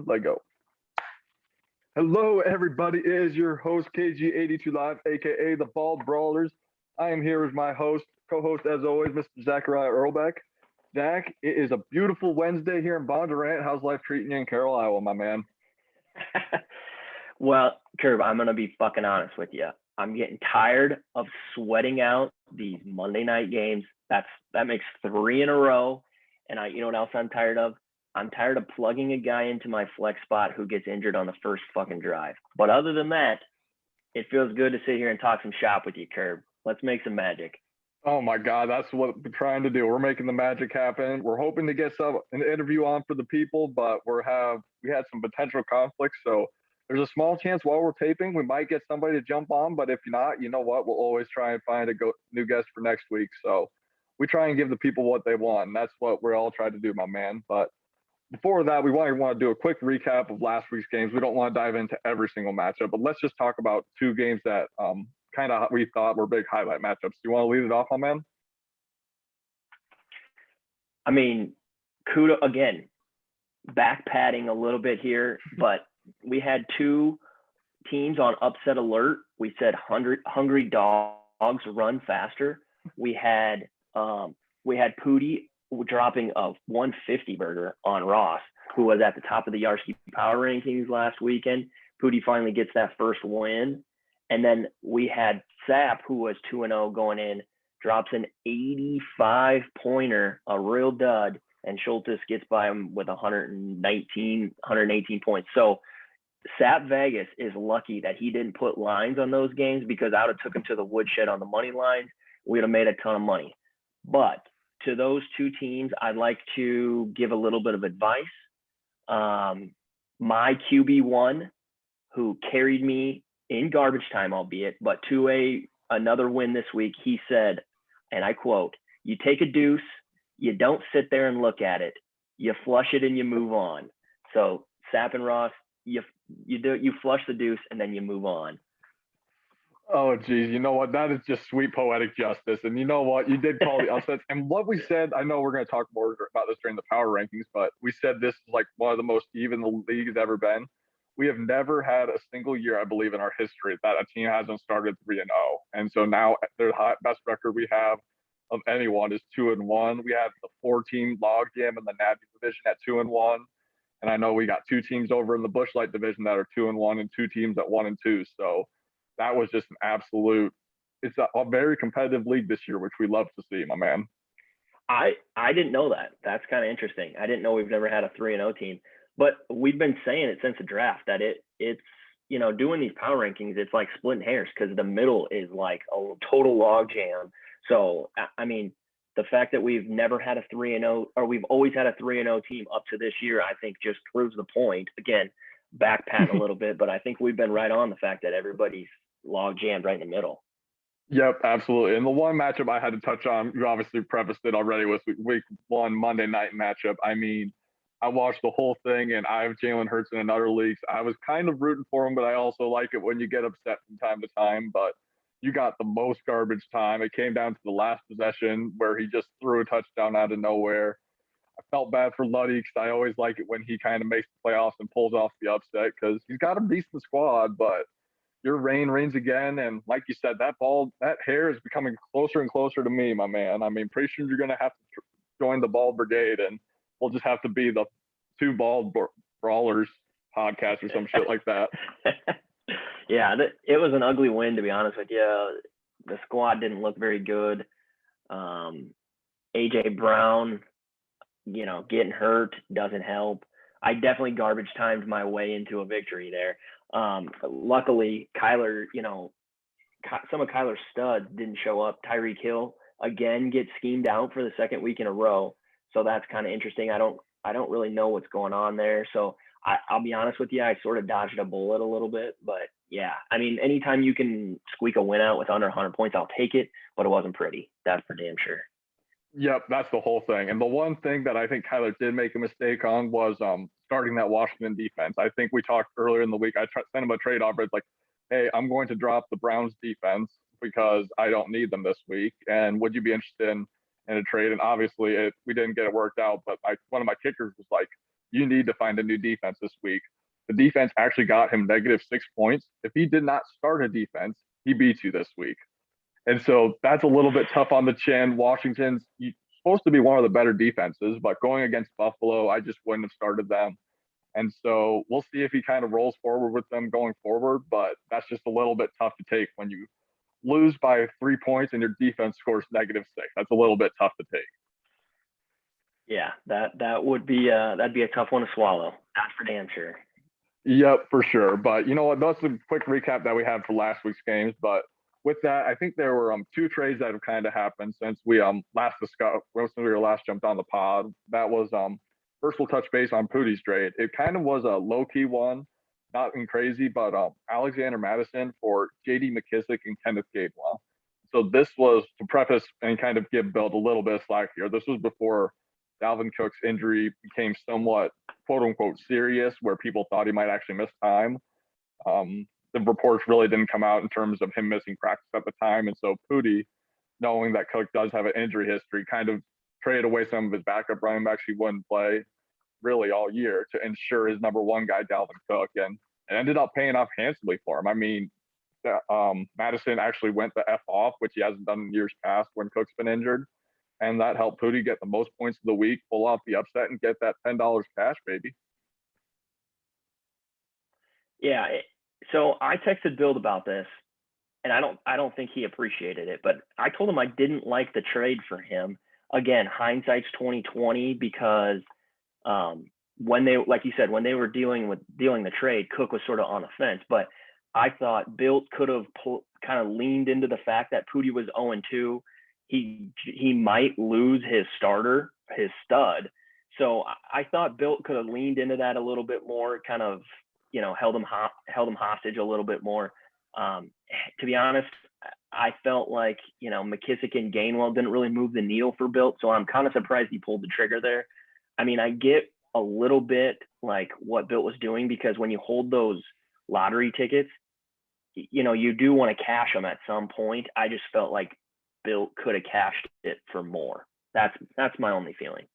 one, let go. Hello, everybody. It is your host, KG82 Live, aka the Bald Brawlers. I am here with my host, co-host, as always, Mr. Zachariah Earlbeck. Zach, it is a beautiful Wednesday here in Bondurant. How's life treating you in Carroll, Iowa, my man? Well, Curb, I'm gonna be fucking honest with you. I'm getting tired of sweating out these Monday night games. That makes three in a row. And you know what else I'm tired of? I'm tired of plugging a guy into my flex spot who gets injured on the first fucking drive. But other than that, it feels good to sit here and talk some shop with you, Curb. Let's make some magic. Oh my God, that's what we're trying to do. We're making the magic happen. We're hoping to get an interview on for the people, but we had some potential conflicts. So there's a small chance while we're taping, we might get somebody to jump on. But if not, you know what? We'll always try and find a new guest for next week. So we try and give the people what they want. And that's what we're all trying to do, my man. But before that, we want to do a quick recap of last week's games. We don't want to dive into every single matchup, but let's just talk about two games that kind of we thought were big highlight matchups. Do you want to lead it off, my man? I mean, kudo again, back padding a little bit here, but we had two teams on upset alert. We said hungry dogs run faster. We had Pooty dropping a 150 burger on Ross, who was at the top of the YarskCap power rankings last weekend. Pooty finally gets that first win. And then we had Sap, who was 2-0 going in, drops an 85-pointer, a real dud, and Schultes gets by him with 118 points. So Sap Vegas is lucky that he didn't put lines on those games, because I would have took him to the woodshed on the money lines. We'd have made a ton of money. But to those two teams, I'd like to give a little bit of advice. My QB1, who carried me in garbage time, albeit, but to another win this week, he said, and I quote, "You take a deuce, you don't sit there and look at it, you flush it and you move on." So Sap and Ross, you flush the deuce and then you move on. Oh, geez. You know what? That is just sweet poetic justice. And you know what? You did call the upsets. And what we said, I know we're going to talk more about this during the power rankings, but we said this is like one of the most even the league has ever been. We have never had a single year, I believe, in our history that a team hasn't started 3-0. And so now the best record we have of anyone is 2-1. We have the 4-team log jam in the Natty division at 2-1. And I know we got two teams over in the Bushlight division that are 2-1 and two teams at 1-2. So that was just an absolute. It's a very competitive league this year, which we love to see, my man. I didn't know that. That's kind of interesting. I didn't know we've never had a 3-0 team, but we've been saying it since the draft that it's doing these power rankings, it's like splitting hairs, because the middle is like a total log jam. So I mean, the fact that we've never had a 3-0, or we've always had a 3-0 team up to this year, I think just proves the point. Again, back patting a little bit, but I think we've been right on the fact that everybody's log jammed right in the middle. Yep, absolutely. And the one matchup I had to touch on, you obviously prefaced it already, was week one Monday night matchup. I mean, I watched the whole thing, and I have Jalen Hurts in other leagues. I was kind of rooting for him, but I also like it when you get upset from time to time. But you got the most garbage time. It came down to the last possession where he just threw a touchdown out of nowhere. I felt bad for Luddy, because I always like it when he kind of makes the playoffs and pulls off the upset, because he's got a decent squad, but your reign reigns again. And like you said, that hair is becoming closer and closer to me, my man. I mean, pretty soon you're going to have to join the Bald Brigade, and we'll just have to be the two Bald Brawlers podcast or some shit like that. Yeah, it was an ugly win, to be honest with you. The squad didn't look very good. AJ Brown, getting hurt doesn't help. I definitely garbage timed my way into a victory there. Luckily, Kyler, some of Kyler's studs didn't show up. Tyreek Hill again gets schemed out for the second week in a row, so that's kind of interesting. I don't really know what's going on there. So I'll be honest with you, I sort of dodged a bullet a little bit. But yeah, I mean, anytime you can squeak a win out with under 100 points, I'll take it. But it wasn't pretty. That's for damn sure. Yep, that's the whole thing. And the one thing that I think Kyler did make a mistake on was starting that Washington defense. I think we talked earlier in the week. I sent him a trade offer. It's like, hey, I'm going to drop the Browns defense because I don't need them this week. And would you be interested in a trade? And obviously we didn't get it worked out. But one of my kickers was like, you need to find a new defense this week. The defense actually got him -6 points. If he did not start a defense, he beats you this week. And so that's a little bit tough on the chin. Washington's supposed to be one of the better defenses, but going against Buffalo, I just wouldn't have started them. And so we'll see if he kind of rolls forward with them going forward, but that's just a little bit tough to take when you lose by 3 points and your defense scores -6. That's a little bit tough to take. Yeah, that would be that'd be a tough one to swallow. That's for damn sure. Yep, for sure. But you know what? That's a quick recap that we had for last week's games. But with that, I think there were two trades that have kind of happened since we last discussed, since we were last jumped on the pod. That was first we'll touch base on Pootie's trade. It kind of was a low key one, nothing crazy, but Alexander Madison for J.D. McKissick and Kenneth Gainwell. So this was to preface and kind of give Bill a little bit of slack here. This was before Dalvin Cook's injury became somewhat quote unquote serious, where people thought he might actually miss time. The reports really didn't come out in terms of him missing practice at the time. And so Pootie, knowing that Cook does have an injury history, kind of traded away some of his backup running backs he wouldn't play really all year to ensure his number one guy, Dalvin Cook. And it ended up paying off handsomely for him. I mean, Madison actually went the F off, which he hasn't done in years past when Cook's been injured. And that helped Pootie get the most points of the week, pull off the upset, and get that $10 cash, baby. Yeah. So I texted Bill about this, and I don't think he appreciated it, but I told him I didn't like the trade for him. Again, hindsight's 2020 because when they, like you said, when they were dealing the trade, Cook was sort of on the fence. But I thought Bill could have kind of leaned into the fact that Pootie was 0-2. He might lose his starter, his stud. So I thought Bill could have leaned into that a little bit more, kind of, held him hostage a little bit more. To be honest, I felt like, McKissick and Gainwell didn't really move the needle for Bill. So I'm kind of surprised he pulled the trigger there. I mean, I get a little bit like what Bill was doing, because when you hold those lottery tickets, you do want to cash them at some point. I just felt like Bill could have cashed it for more. That's my only feeling.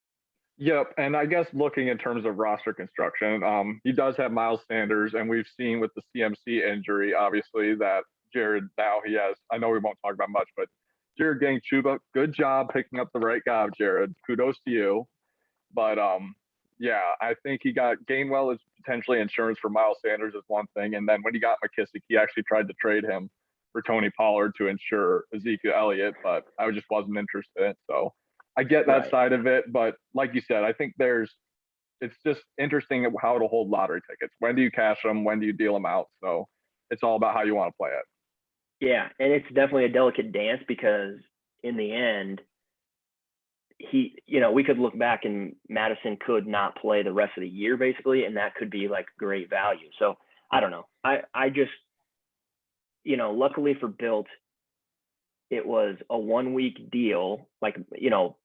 Yep, and I guess looking in terms of roster construction, he does have Miles Sanders, and we've seen with the CMC injury, obviously, that Jared now he has. I know we won't talk about much, but Jared getting Chuba, good job picking up the right guy, Jared. Kudos to you. But yeah, I think he got Gainwell is potentially insurance for Miles Sanders is one thing, and then when he got McKissick, he actually tried to trade him for Tony Pollard to ensure Ezekiel Elliott, but I just wasn't interested. So I get that side of it, but like you said, I think it's just interesting how to hold lottery tickets. When do you cash them? When do you deal them out? So it's all about how you want to play it. Yeah, and it's definitely a delicate dance, because in the end, we could look back and Madison could not play the rest of the year basically, and that could be like great value. So I don't know. I just, luckily for Bilt, it was a 1 week deal. Like,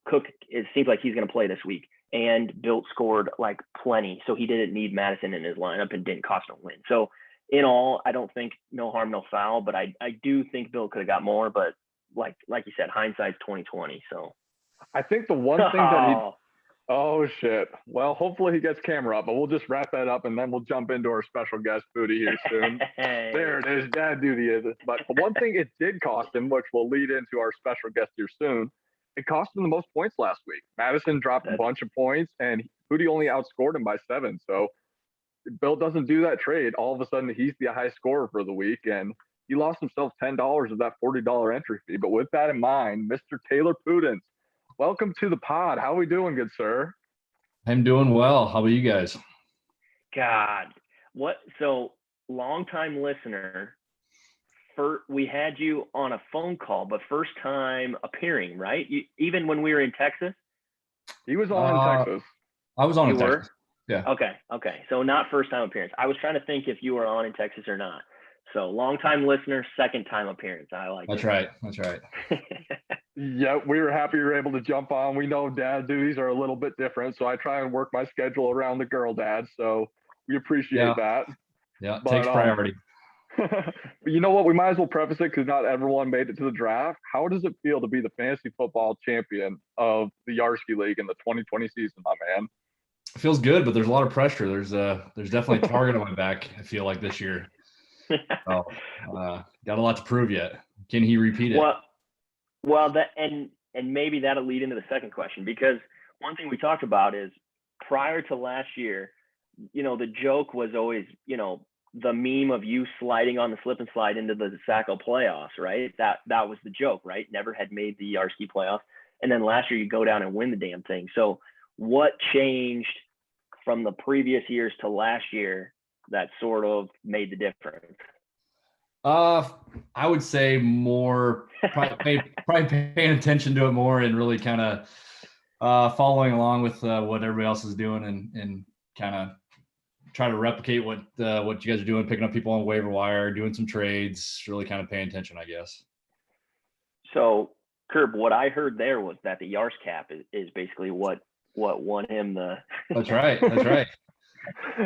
Cook, it seems like he's going to play this week, and Bilt scored like plenty. So he didn't need Madison in his lineup and didn't cost him a win. So in all, I don't think no harm, no foul, but I do think Bill could have got more, but like you said, hindsight's 2020. So I think the one thing that oh shit. Well, hopefully he gets camera up, but we'll just wrap that up and then we'll jump into our special guest Pootie here soon. There it is. Dad duty is it. But the one thing it did cost him, which will lead into our special guest here soon, it cost him the most points last week. Madison dropped a bunch of points and Pootie only outscored him by 7. So if Bill doesn't do that trade, all of a sudden he's the high scorer for the week, and he lost himself $10 of that $40 entry fee. But with that in mind, Mr. Taylor Pudens, welcome to the pod. How are we doing, good sir? I'm doing well. How about you guys? God, what? So longtime listener. We had you on a phone call, but first time appearing, right? Even when we were in Texas. He was on in Texas. I was on in Texas. Yeah. Okay. So not first time appearance. I was trying to think if you were on in Texas or not. So long time listener, second time appearance. I like That's it. right. That's right. Yeah, we were happy you were able to jump on. We know dad duties are a little bit different, so I try and work my schedule around the girl dad. So we appreciate that. Yeah, takes priority. But you know what? We might as well preface it because not everyone made it to the draft. How does it feel to be the fantasy football champion of the Yarsky League in the 2020 season, my man? It feels good, but there's a lot of pressure. There's definitely a target on my back, I feel like, this year. So, got a lot to prove yet. Can he repeat it? Well, and maybe that'll lead into the second question, because one thing we talked about is prior to last year, the joke was always, the meme of you sliding on the slip and slide into the Sacco playoffs, right? That was the joke, right? Never had made the Yarski playoffs. And then last year you go down and win the damn thing. So what changed from the previous years to last year that sort of made the difference? I would say more probably paying attention to it more and really kind of following along with what everybody else is doing and kind of try to replicate what you guys are doing, picking up people on waiver wire, doing some trades, really kind of paying attention, I guess. So, Curb, what I heard there was that the YarskCap is basically what won him the. That's right. That's right.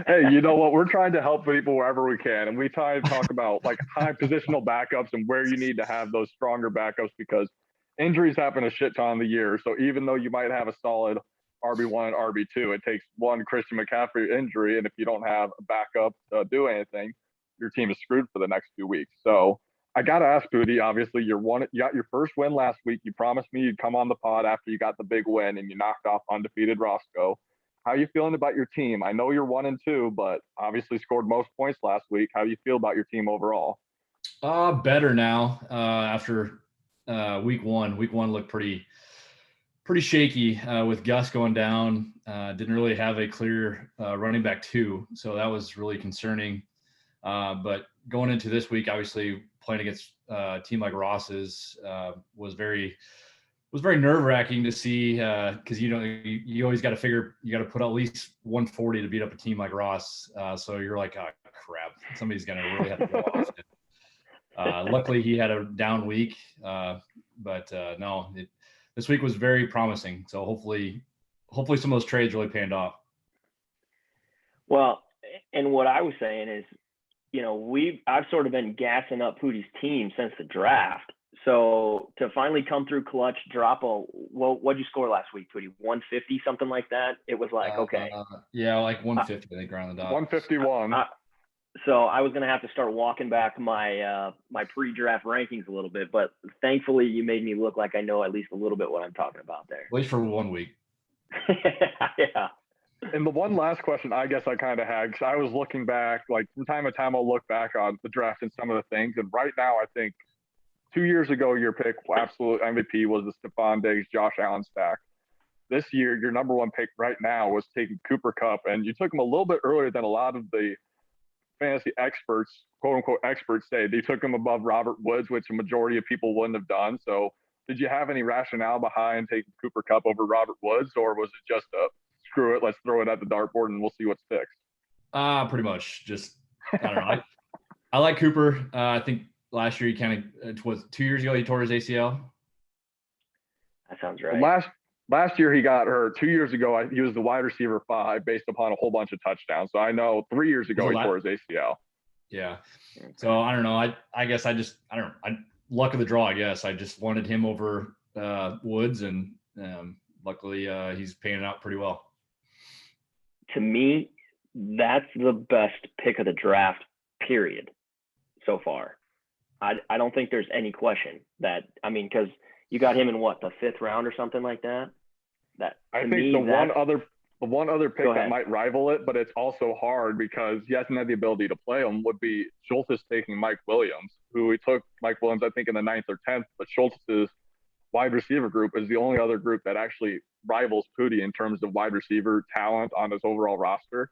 Hey, you know what? We're trying to help people wherever we can, and we try to talk about like high positional backups and where you need to have those stronger backups, because injuries happen a shit ton of the year. So even though you might have a solid RB1 and RB2, it takes one Christian McCaffrey injury, and if you don't have a backup to do anything, your team is screwed for the next 2 weeks. So I got to ask Booty, obviously you got your first win last week. You promised me you'd come on the pod after you got the big win and you knocked off undefeated Roscoe. How are you feeling about your team? I know you're 1-2, but obviously scored most points last week. How do you feel about your team overall? Better now after week one. Week one looked pretty shaky with Gus going down. Didn't really have a clear running back two, so that was really concerning. But going into this week, obviously playing against a team like Ross's was very nerve-wracking to see, because you always got to figure you got to put at least 140 to beat up a team like Ross. So you're like, oh crap, somebody's gonna really have to go off. Luckily, he had a down week, but no. This week was very promising. So hopefully some of those trades really panned off. Well, and what I was saying is, I've sort of been gassing up Pootie's team since the draft. So to finally come through clutch, what'd you score last week, Pootie? 150, something like that? It was like, okay. Yeah, like 150, I think, around the dot. 151. So I was going to have to start walking back my pre-draft rankings a little bit, but thankfully you made me look like I know at least a little bit what I'm talking about there. At least for 1 week. Yeah. And the one last question I guess I kind of had, because I was looking back, like from time to time I'll look back on the draft and some of the things. And right now I think 2 years ago your pick, absolute MVP, was the Stephon Diggs, Josh Allen stack. This year your number one pick right now was taking Cooper Kupp, and you took him a little bit earlier than a lot of the fantasy experts, quote unquote experts, say. They took him above Robert Woods, which a majority of people wouldn't have done. So did you have any rationale behind taking Cooper Kupp over Robert Woods, or was it just a screw it, let's throw it at the dartboard and we'll see what sticks? Pretty much. Just, I don't know. I like Cooper. I think last year he kind of, was 2 years ago he tore his ACL. That sounds right. Last year he got hurt. 2 years ago he was the wide receiver 5 based upon a whole bunch of touchdowns. So I know 3 years ago he tore his ACL. Yeah. So I don't know. I guess luck of the draw, I guess. I just wanted him over Woods, and luckily he's paying it out pretty well. To me, that's the best pick of the draft, period, so far. I don't think there's any question that, because you got him in what, the 5th round or something like that? I think the one other pick that might rival it, but it's also hard because he hasn't had the ability to play him, would be Schultz taking Mike Williams, who he took Mike Williams, I think, in the 9th or 10th, but Schultz's wide receiver group is the only other group that actually rivals Pootie in terms of wide receiver talent on his overall roster.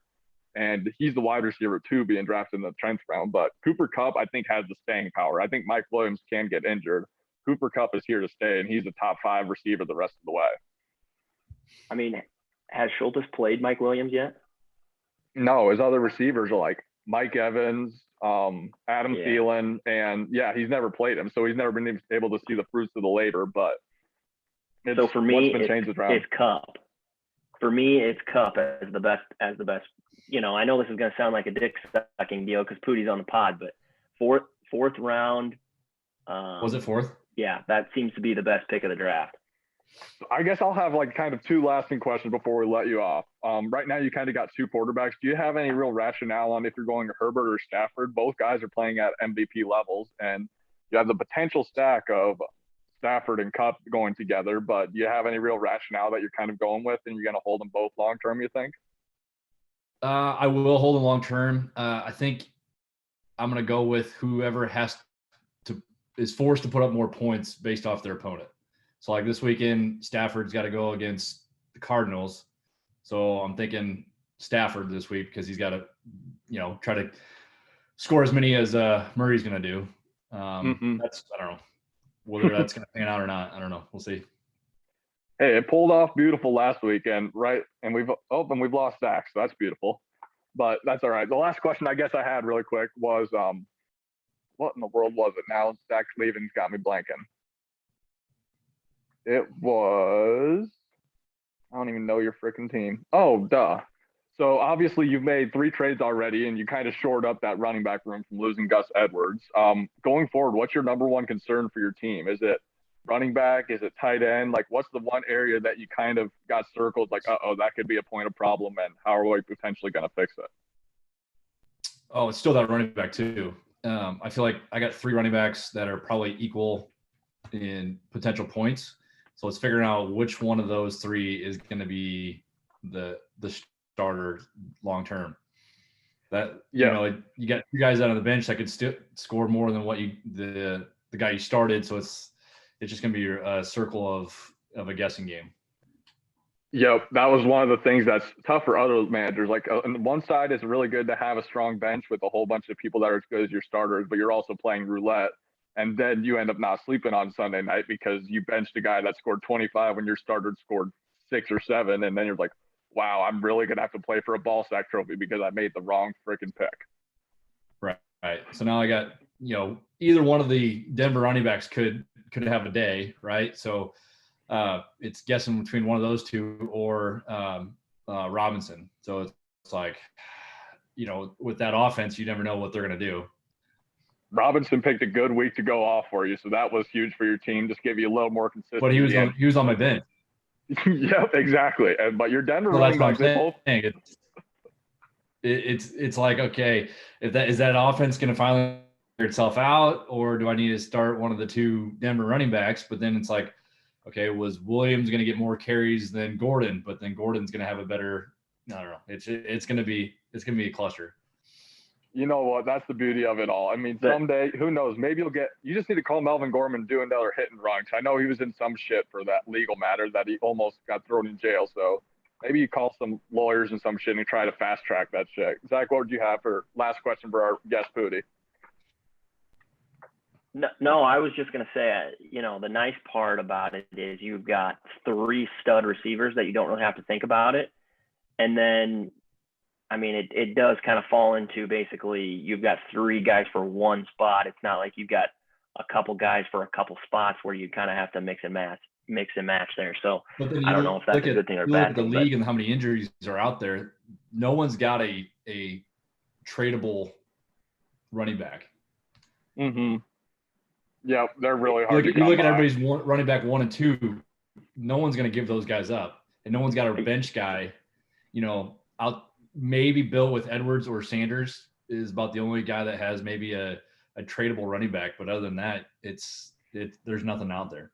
And he's the wide receiver 2 being drafted in the 10th round. But Cooper Kupp, I think, has the staying power. I think Mike Williams can get injured. Cooper Kupp is here to stay, and he's a top 5 receiver the rest of the way. Has Schultz played Mike Williams yet? No, his other receivers are like Mike Evans, Adam Thielen, and he's never played him, so he's never been able to see the fruits of the labor. But so for me, it's Kupp. For me, it's Kupp as the best. I know this is going to sound like a dick sucking deal because Pootie's on the pod, but fourth round. Was it 4th? Yeah, that seems to be the best pick of the draft. I guess I'll have like kind of two lasting questions before we let you off. Right now, you kind of got two quarterbacks. Do you have any real rationale on if you're going to Herbert or Stafford? Both guys are playing at MVP levels, and you have the potential stack of Stafford and Cup going together. But do you have any real rationale that you're kind of going with, and you're going to hold them both long term? You think? I will hold them long term. I think I'm going to go with whoever is forced to put up more points based off their opponent. So like this weekend, Stafford's got to go against the Cardinals. So I'm thinking Stafford this week because he's got to, try to score as many as Murray's going to do. I don't know whether that's going to pan out or not. I don't know. We'll see. Hey, it pulled off beautiful last weekend, right? And we've lost Zach, so that's beautiful. But that's all right. The last question I guess I had really quick was, what in the world was it? Now Zach's leaving's got me blanking. It was, I don't even know your freaking team. Oh, duh. So obviously you've made 3 trades already, and you kind of shored up that running back room from losing Gus Edwards. Going forward, what's your number one concern for your team? Is it running back? Is it tight end? Like, what's the one area that you kind of got circled? Like, that could be a point of problem, and how are we potentially going to fix it? Oh, it's still that running back too. I feel like I got 3 running backs that are probably equal in potential points. So it's figuring out which one of those 3 is going to be the starter long term. That you got 2 guys out of the bench that could still score more than what the guy you started. So it's just going to be a circle of a guessing game. Yep, that was one of the things that's tough for other managers. Like on one side, it's really good to have a strong bench with a whole bunch of people that are as good as your starters, but you're also playing roulette. And then you end up not sleeping on Sunday night because you benched a guy that scored 25 when your starter scored 6 or 7. And then you're like, wow, I'm really going to have to play for a ball sack trophy because I made the wrong freaking pick. Right. So now I got, either one of the Denver running backs could have a day, right? So it's guessing between one of those 2 or Robinson. So it's like, with that offense, you never know what they're going to do. Robinson picked a good week to go off for you, so that was huge for your team. Just give you a little more consistency. But he was on my bench. Yep, exactly. But your Denver running back, it's like, okay, is that offense going to finally figure itself out, or do I need to start one of the 2 Denver running backs? But then it's like, okay, was Williams going to get more carries than Gordon? But then Gordon's going to have a better. I don't know. It's going to be a cluster. You know what? That's the beauty of it all. I mean, someday, who knows? Maybe you just need to call Melvin Gorman and do another hit and run. I know he was in some shit for that legal matter that he almost got thrown in jail. So maybe you call some lawyers and some shit and try to fast track that shit. Zach, what would you have for last question for our guest, Pooty? No, I was just going to say, the nice part about it is you've got 3 stud receivers that you don't really have to think about it. And then, I mean, it does kind of fall into basically you've got 3 guys for 1 spot. It's not like you've got a couple guys for a couple spots where you kind of have to mix and match there. So I don't know if that's a good thing or bad thing. Look at the league and how many injuries are out there. No one's got a tradable running back. Mm-hmm. Yeah, they're really hard to come by. You look at everybody's running back 1 and 2. No one's going to give those guys up, and no one's got a bench guy. Out. Maybe Bill with Edwards or Sanders is about the only guy that has maybe a tradable running back. But other than that, there's nothing out there.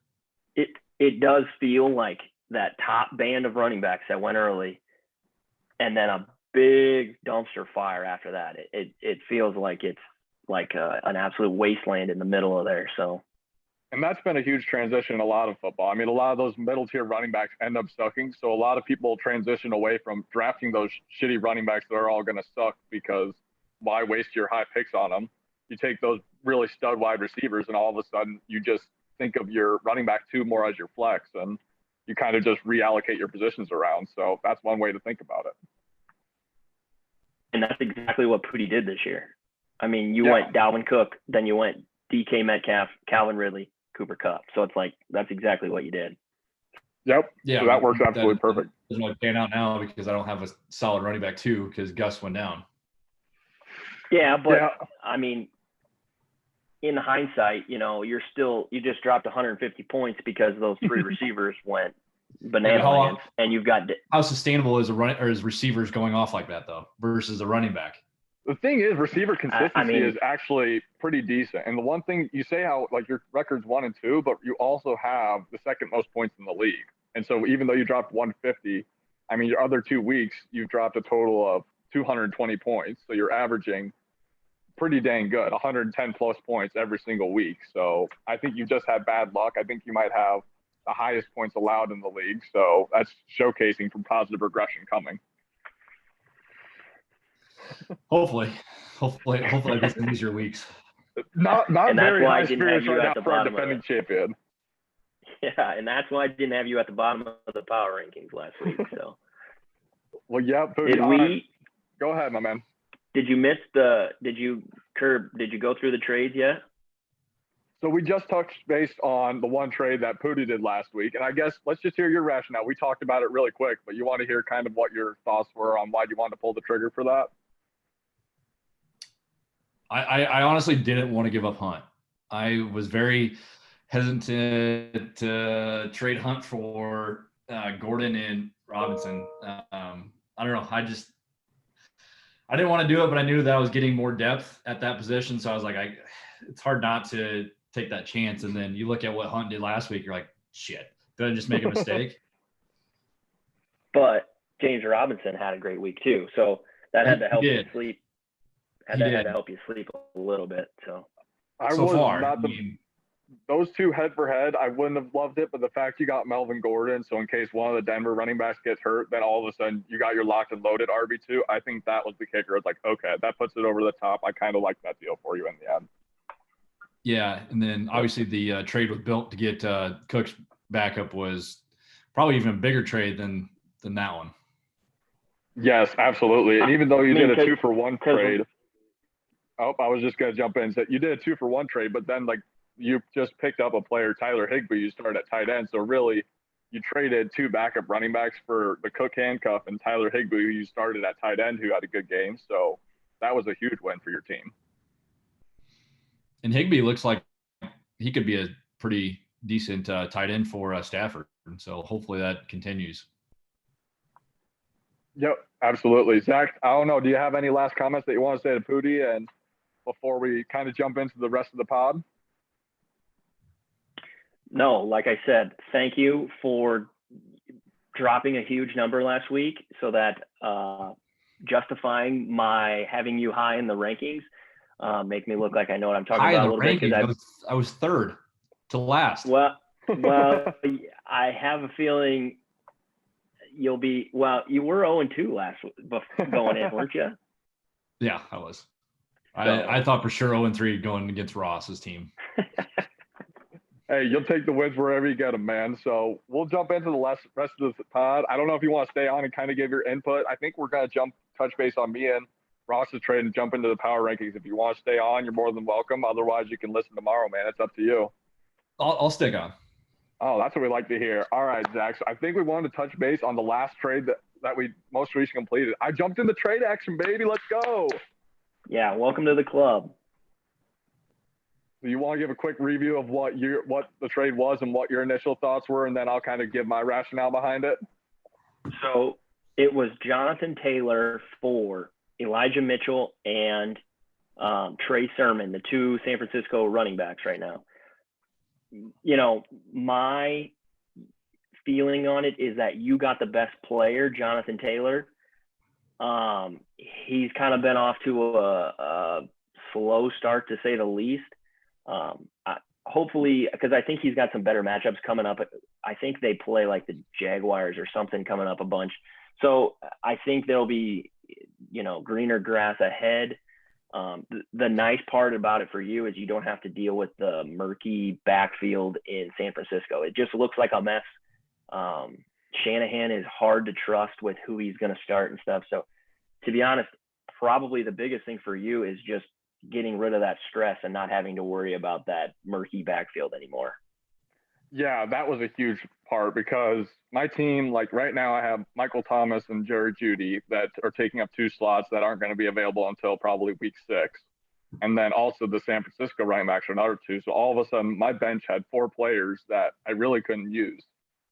It does feel like that top band of running backs that went early and then a big dumpster fire after that. It feels like it's like an absolute wasteland in the middle of there. So. And that's been a huge transition in a lot of football. I mean, a lot of those middle tier running backs end up sucking. So a lot of people transition away from drafting those shitty running backs that are all going to suck because why waste your high picks on them? You take those really stud wide receivers and all of a sudden you just think of your running back 2 more as your flex and you kind of just reallocate your positions around. So that's one way to think about it. And that's exactly what Pooty did this year. I mean, you went Dalvin Cook, then you went DK Metcalf, Calvin Ridley, Cooper Kupp. So it's like, that's exactly what you did. Yep. Yeah. So that works absolutely perfect. It doesn't really pan out now because I don't have a solid running back 2 because Gus went down. Yeah, but I mean, in hindsight, you just dropped 150 points because those 3 receivers went banana lands, and you've got how sustainable is is receivers going off like that though versus a running back? The thing is, receiver consistency is actually pretty decent. And the one thing you say how like your record's 1 and 2, but you also have the second most points in the league. And so even though you dropped 150, I mean, your other 2 weeks, you've dropped a total of 220 points. So you're averaging pretty dang good, 110 plus points every single week. So I think you just had bad luck. I think you might have the highest points allowed in the league. So that's showcasing from positive regression coming. Hopefully I get some easier weeks. Not very high spirits right now for a defending champion. Yeah, and that's why I didn't have you at the bottom of the power rankings last week. So, well, yeah. Go ahead, my man. Did you go through the trades yet? So we just touched based on the one trade that Pooty did last week. And I guess let's just hear your rationale. We talked about it really quick, but you want to hear kind of what your thoughts were on why you wanted to pull the trigger for that? I honestly didn't want to give up Hunt. I was very hesitant to trade Hunt for Gordon and Robinson. I don't know. I didn't want to do it, but I knew that I was getting more depth at that position. So I was like, it's hard not to take that chance. And then you look at what Hunt did last week, you're like, shit, did I just make a mistake? But James Robinson had a great week too. So that had to help you sleep. Had to help you sleep a little bit. So those two head for head, I wouldn't have loved it, but the fact you got Melvin Gordon, so in case one of the Denver running backs gets hurt, then all of a sudden you got your locked and loaded RB2. I think that was the kicker. It's like, okay, that puts it over the top. I kind of like that deal for you in the end. Yeah, and then obviously the trade was built to get Cook's backup was probably even a bigger trade than that one. Yes, absolutely. And even though you did a 2-for-1 trade, I was just going to jump in and say you did a 2-for-1 trade, but then like you just picked up a player, Tyler Higbee, you started at tight end. So really you traded 2 backup running backs for the Cook handcuff and Tyler Higbee, who you started at tight end, who had a good game. So that was a huge win for your team. And Higbee looks like he could be a pretty decent tight end for Stafford. And so hopefully that continues. Yep, absolutely. Zach, I don't know. Do you have any last comments that you want to say to Pooty and before we kind of jump into the rest of the pod? No, like I said, thank you for dropping a huge number last week so that justifying my having you high in the rankings, make me look like I know what I'm talking about a little bit. I was third to last. Well, I have a feeling you were 0-2 last going in, weren't you? Yeah, I was. I thought for sure 0-3 going against Ross's team. Hey, you'll take the wins wherever you get them, man. So we'll jump into the rest of the pod. I don't know if you want to stay on and kind of give your input. I think we're going to touch base on me and Ross's trade and jump into the power rankings. If you want to stay on, you're more than welcome. Otherwise, you can listen tomorrow, man. It's up to you. I'll stick on. Oh, that's what we like to hear. All right, Zach. So I think we wanted to touch base on the last trade that we most recently completed. I jumped in the trade action, baby. Let's go. Yeah, welcome to the club. Do you want to give a quick review of what the trade was and what your initial thoughts were, and then I'll kind of give my rationale behind it? So it was Jonathan Taylor for Elijah Mitchell and Trey Sermon, the 2 San Francisco running backs right now. You know, my feeling on it is that you got the best player, Jonathan Taylor. He's kind of been off to a slow start, to say the least. Hopefully, because I think he's got some better matchups coming up. I think they play like the Jaguars or something coming up a bunch. So I think there'll be, greener grass ahead. The nice part about it for you is you don't have to deal with the murky backfield in San Francisco. It just looks like a mess. Shanahan is hard to trust with who he's going to start and stuff. So to be honest, probably the biggest thing for you is just getting rid of that stress and not having to worry about that murky backfield anymore. Yeah, that was a huge part because my team, like right now, I have Michael Thomas and Jerry Jeudy that are taking up 2 slots that aren't going to be available until probably week 6. And then also the San Francisco running backs are another 2. So all of a sudden, my bench had 4 players that I really couldn't use.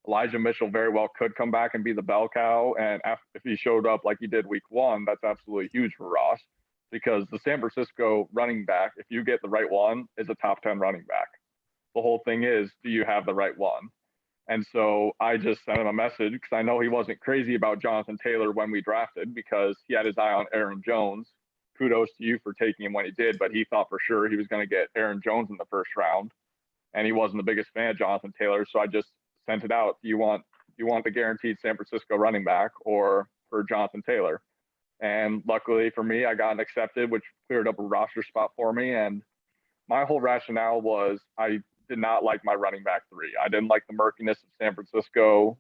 Elijah Mitchell very well could come back and be the bell cow. And if he showed up like he did week 1, that's absolutely huge for Ross, because the San Francisco running back, if you get the right one, is a top 10 running back. The whole thing is, do you have the right one? And so I just sent him a message because I know he wasn't crazy about Jonathan Taylor when we drafted, because he had his eye on Aaron Jones. Kudos to you for taking him when he did, but he thought for sure he was going to get Aaron Jones in the first round, and he wasn't the biggest fan of Jonathan Taylor. So I just sent it out. Do you want the guaranteed San Francisco running back or for Jonathan Taylor? And luckily for me, I got an accepted, which cleared up a roster spot for me. And my whole rationale was I did not like my running back 3. I didn't like the murkiness of San Francisco.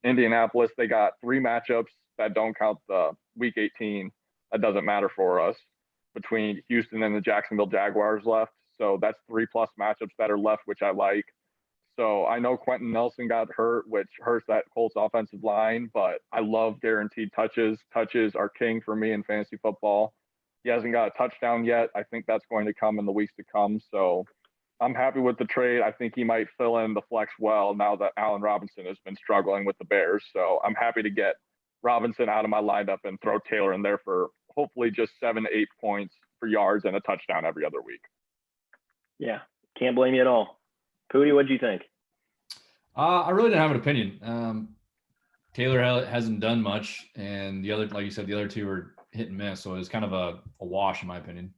Indianapolis, they got 3 matchups that don't count the week 18. That doesn't matter for us, between Houston and the Jacksonville Jaguars left. So that's 3+ matchups that are left, which I like. So I know Quentin Nelson got hurt, which hurts that Colts offensive line, but I love guaranteed touches. Touches are king for me in fantasy football. He hasn't got a touchdown yet. I think that's going to come in the weeks to come. So I'm happy with the trade. I think he might fill in the flex well now that Allen Robinson has been struggling with the Bears. So I'm happy to get Robinson out of my lineup and throw Taylor in there for hopefully just 7 to 8 points for yards and a touchdown every other week. Yeah, can't blame you at all. Pooty, what do you think? I really didn't have an opinion. Taylor hasn't done much, and the other, like you said, the other 2 are hit and miss. So it was kind of a wash in my opinion.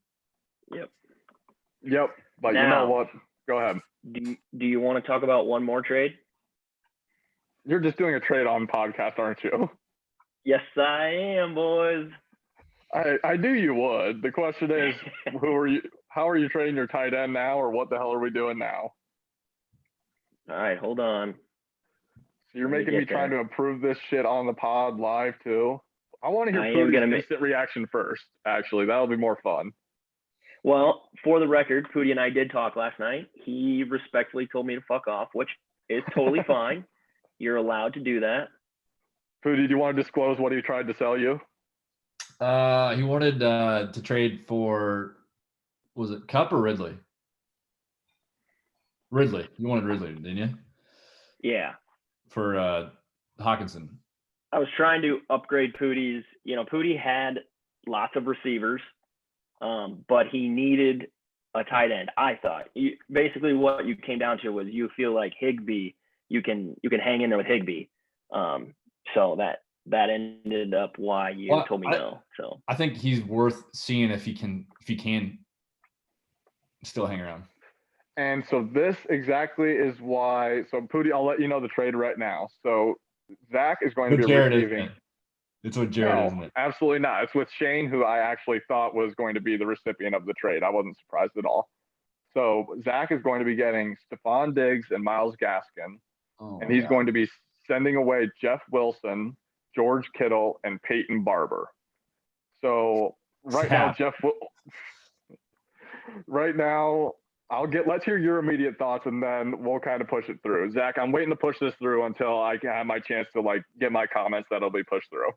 Yep. But now, you know what? Go ahead. Do you want to talk about one more trade? You're just doing a trade on podcast, aren't you? Yes, I am, boys. I knew you would. The question is, how are you trading your tight end now, or what the hell are we doing now? All right, hold on. So you're making me trying to improve this shit on the pod live too. I want to hear Pootie's instant reaction first. Actually, that'll be more fun. Well, for the record, Pooty and I did talk last night. He respectfully told me to fuck off, which is totally fine. You're allowed to do that. Pooty, do you want to disclose what he tried to sell you? He wanted to trade for, was it Cup or Ridley? Ridley. You wanted Ridley, didn't you? Yeah. For Hawkinson. I was trying to upgrade Pooty's. Pooty had lots of receivers, but he needed a tight end. I thought basically what you came down to was you feel like Higbee, you can hang in there with Higbee. So that ended up why you told me no. So I think he's worth seeing if he can still hang around. And so this exactly is why. So Pooty, I'll let you know the trade right now. So Zach is going to be receiving. It's with Jared, isn't it? Absolutely not. It's with Shane, who I actually thought was going to be the recipient of the trade. I wasn't surprised at all. So Zach is going to be getting Stephon Diggs and Myles Gaskin, and he's going to be sending away Jeff Wilson, George Kittle, and Peyton Barber. So right now, let's hear your immediate thoughts, and then we'll kind of push it through. Zach, I'm waiting to push this through until I can have my chance to get my comments that'll be pushed through.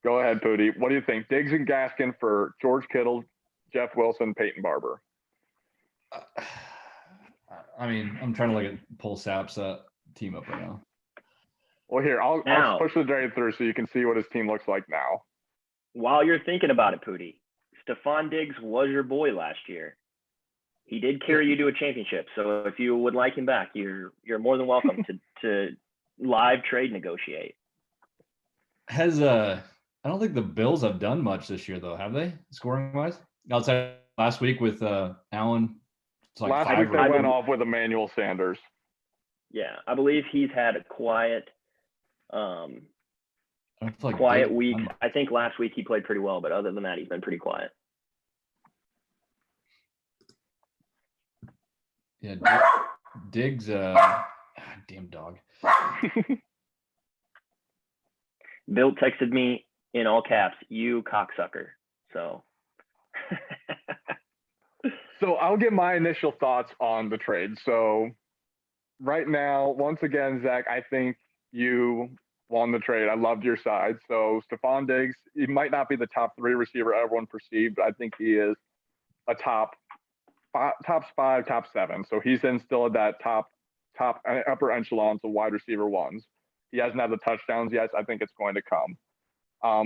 Go ahead, Pooty. What do you think? Diggs and Gaskin for George Kittle, Jeff Wilson, Peyton Barber. I mean, I'm trying to pull Sap's team up right now. Well, here, I'll push the trade through so you can see what his team looks like now. While you're thinking about it, Pooty, Stephon Diggs was your boy last year. He did carry you to a championship. So if you would like him back, you're more than welcome to live trade negotiate. I don't think the Bills have done much this year, though, have they? Scoring wise, outside last week with Allen. Last week they went off with Emmanuel Sanders. Yeah, I believe he's had a quiet week. I think last week he played pretty well, but other than that, he's been pretty quiet. Yeah, Diggs, damn dog. Bill texted me in all caps, "You cocksucker." So I'll give my initial thoughts on the trade. So right now, once again, Zach, I think you won the trade. I loved your side. So Stephon Diggs, he might not be the top 3 receiver everyone perceived, but I think he is a top 5, top 7. So he's in still at that top upper echelons of wide receiver ones. He hasn't had the touchdowns yet. I think it's going to come.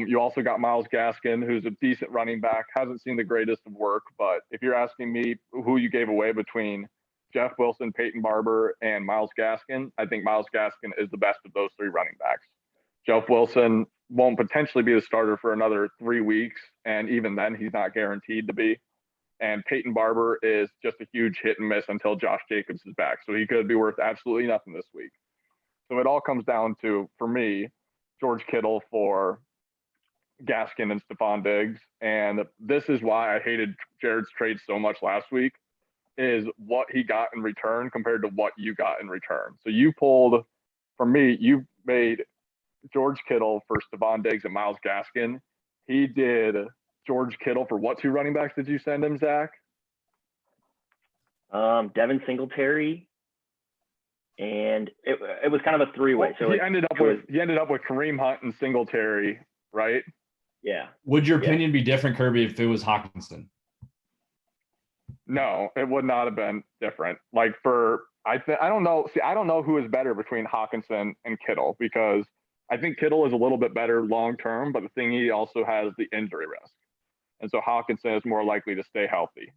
You also got Myles Gaskin, who's a decent running back, hasn't seen the greatest of work, but if you're asking me who you gave away between Jeff Wilson, Peyton Barber, and Myles Gaskin, I think Myles Gaskin is the best of those 3 running backs. Jeff Wilson won't potentially be the starter for another 3 weeks, and even then, he's not guaranteed to be. And Peyton Barber is just a huge hit and miss until Josh Jacobs is back. So he could be worth absolutely nothing this week. So it all comes down to, for me, George Kittle for Gaskin and Stephon Diggs. And this is why I hated Jared's trade so much last week, is what he got in return compared to what you got in return. So you pulled, for me, you made George Kittle for Stephon Diggs and Myles Gaskin. He did George Kittle for what 2 running backs did you send him, Zach? Devin Singletary, and it was kind of a 3-way. So he ended up with Kareem Hunt and Singletary, right? Yeah. Would your opinion be different, Kirby, if it was Hawkinson? No, it would not have been different. Like I don't know. See, I don't know who is better between Hawkinson and Kittle, because I think Kittle is a little bit better long term, but the thing, he also has the injury risk. And so Hawkinson is more likely to stay healthy.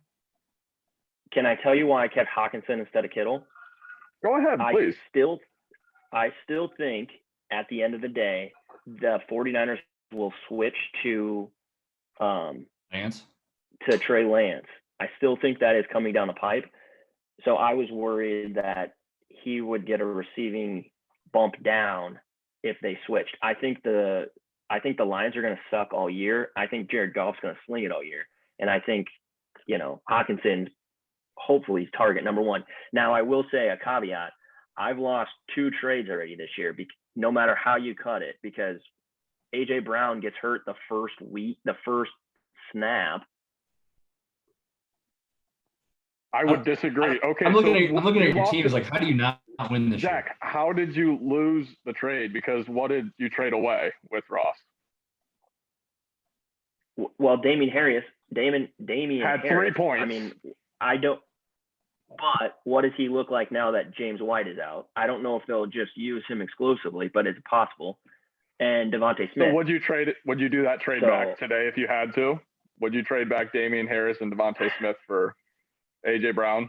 Can I tell you why I kept Hawkinson instead of Kittle? Go ahead, please. I still think at the end of the day, the 49ers will switch to Lance? To Trey Lance. I still think that is coming down the pipe. So I was worried that he would get a receiving bump down if they switched. I think the Lions are going to suck all year. I think Jared Goff's going to sling it all year. And I think, Hawkinson, hopefully, is target number 1. Now, I will say a caveat. I've lost 2 trades already this year, no matter how you cut it, because A.J. Brown gets hurt the first snap. I would disagree. Okay, I'm looking at your team. It's like, how do you not win this Zach, year? how did you lose the trade? Because what did you trade away with Ross? Well, Damien Harris had 3 points. I mean, I don't. But what does he look like now that James White is out? I don't know if they'll just use him exclusively, but it's possible. And Devontae Smith. So would you do that trade back today if you had to? Would you trade back Damien Harris and Devontae Smith for A.J. Brown?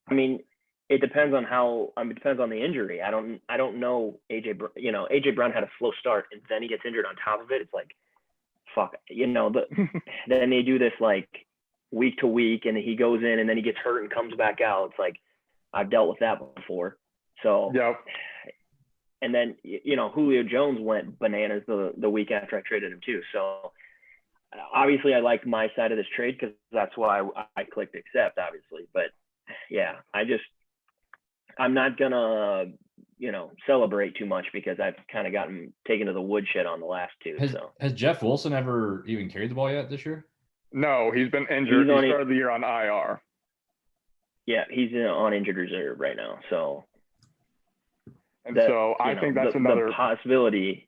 I mean, it depends on it depends on the injury. I don't know A.J. A.J. Brown had a slow start, and then he gets injured on top of it. It's like, fuck, then they do this like week to week, and he goes in and then he gets hurt and comes back out. It's like, I've dealt with that before. So, yep. And then, Julio Jones went bananas the week after I traded him too. So obviously I liked my side of this trade because that's why I clicked accept, obviously. But yeah, I'm not gonna, celebrate too much because I've kind of gotten taken to the woodshed on the last 2. Has Jeff Wilson ever even carried the ball yet this year? No, he's been injured. He started the year on IR. Yeah, he's on injured reserve right now. So, I think that's another possibility.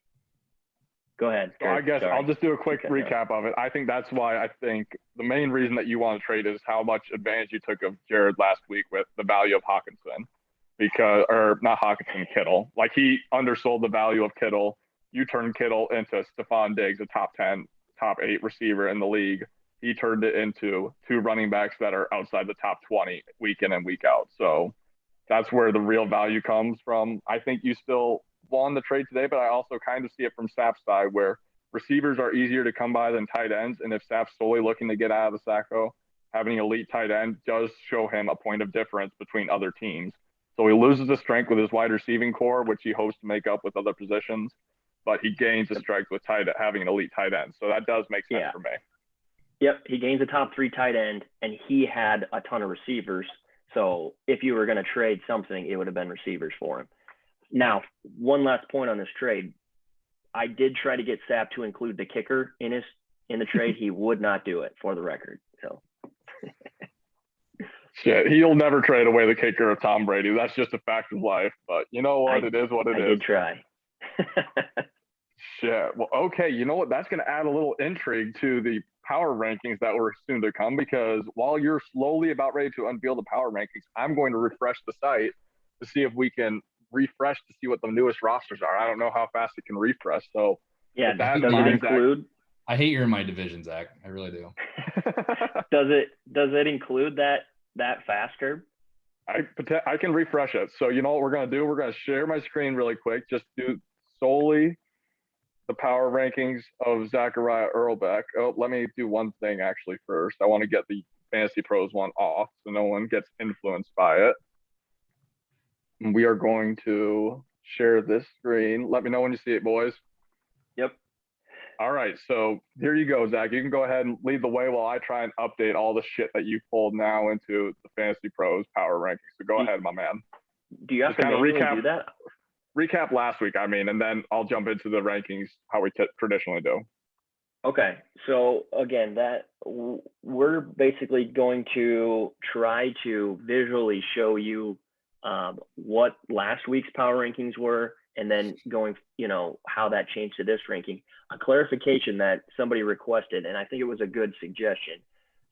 Go ahead. So I guess I'll just do a quick recap of it. I think that's why I think the main reason that you want to trade is how much advantage you took of Jared last week with the value of Hawkinson. Kittle. Like, he undersold the value of Kittle. You turned Kittle into Stephon Diggs, a top 10, top 8 receiver in the league. He turned it into 2 running backs that are outside the top 20 week in and week out. So that's where the real value comes from. I think you still won the trade today, but I also kind of see it from Sapp's side, where receivers are easier to come by than tight ends. And if Sapp's solely looking to get out of the Sacco, having an elite tight end does show him a point of difference between other teams. So he loses the strength with his wide receiving core, which he hopes to make up with other positions, but he gains the strength with having an elite tight end. So that does make sense for me. Yep, he gains a top 3 tight end, and he had a ton of receivers. So if you were going to trade something, it would have been receivers for him. Now, one last point on this trade. I did try to get Sapp to include the kicker in the trade. He would not do it, for the record. So shit, he'll never trade away the kicker of Tom Brady. That's just a fact of life. But you know what? It is what it is. I did try. Shit. Well, okay. You know what? That's going to add a little intrigue to the power rankings that were soon to come because while you're slowly about ready to unveil the power rankings, I'm going to refresh the site to see if we can refresh to see what the newest rosters are. I don't know how fast it can refresh. So, Yeah, with that in does it mind, include? I hate you're in my division, Zach. I really do. Does it include that faster? I can refresh it. So you know what we're going to do? We're going to share my screen really quick. Just do solely the power rankings of Zachariah Earlbeck. Oh, let me do one thing actually first. I want to get the Fantasy Pros one off so no one gets influenced by it. And we are going to share this screen. Let me know when you see it, boys. Yep. All right, so here you go, Zach. You can go ahead and lead the way while I try and update all the shit that you pulled now into the Fantasy Pros power rankings. So go ahead, my man. Do you have to manually do that? Recap last week, I mean, and then I'll jump into the rankings how we traditionally do. Okay, so again, that we're basically going to try to visually show you what last week's power rankings were, and then going, how that changed to this ranking. A clarification that somebody requested, and I think it was a good suggestion.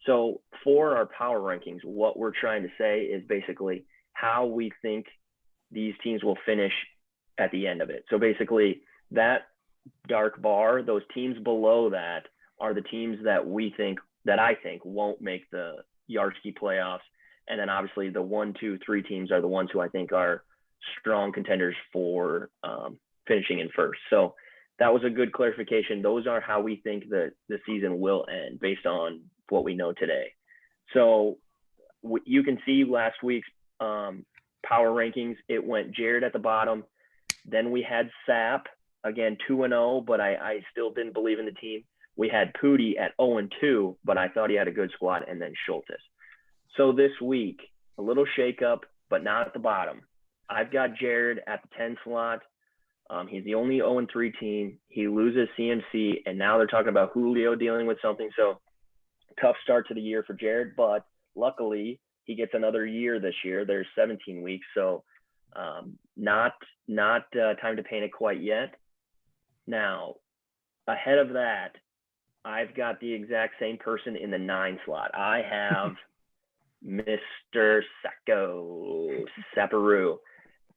So for our power rankings, what we're trying to say is basically how we think these teams will finish at the end of it. So basically that dark bar, those teams below that are the teams that I think won't make the YarskCap playoffs. And then obviously the 1, 2, 3 teams are the ones who I think are strong contenders for finishing in first. So that was a good clarification. Those are how we think that the season will end based on what we know today. So you can see last week's power rankings. It went Jared at the bottom. Then we had Sap, again, 2-0, but I still didn't believe in the team. We had Pooty at 0-2, but I thought he had a good squad, and then Schultes. So this week, a little shakeup, but not at the bottom. I've got Jared at the 10 slot. He's the only 0-3 team. He loses CMC, and now they're talking about Julio dealing with something. So tough start to the year for Jared, but luckily he gets another year this year. There's 17 weeks, so not time to paint it quite yet. Now, ahead of that, I've got the exact same person in the 9 slot. I have Mr. Saparoo.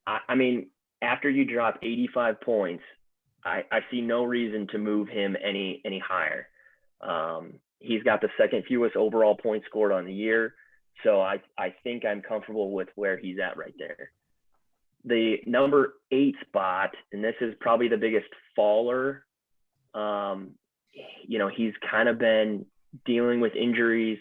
I mean, after you drop 85 points, I see no reason to move him any higher. He's got the second fewest overall points scored on the year, so I think I'm comfortable with where he's at right there. The number 8 spot, and this is probably the biggest faller. He's kind of been dealing with injuries,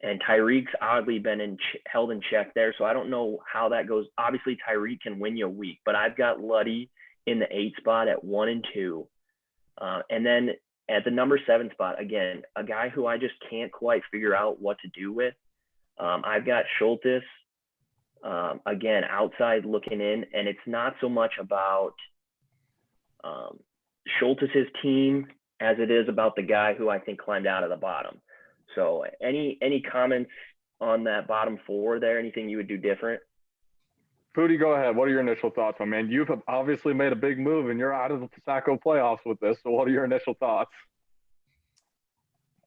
and Tyreek's oddly been held in check there. So I don't know how that goes. Obviously, Tyreek can win you a week, but I've got Luddy in the 8 spot at 1-2. And then at the number 7 spot, again, a guy who I just can't quite figure out what to do with. I've got Schultes. Again, outside looking in, and it's not so much about Schultes' team as it is about the guy who I think climbed out of the bottom. So any comments on that bottom 4 there? Anything you would do different? Pooty, go ahead. What are your initial thoughts, my man? You've obviously made a big move, and you're out of the Sacco playoffs with this. So what are your initial thoughts?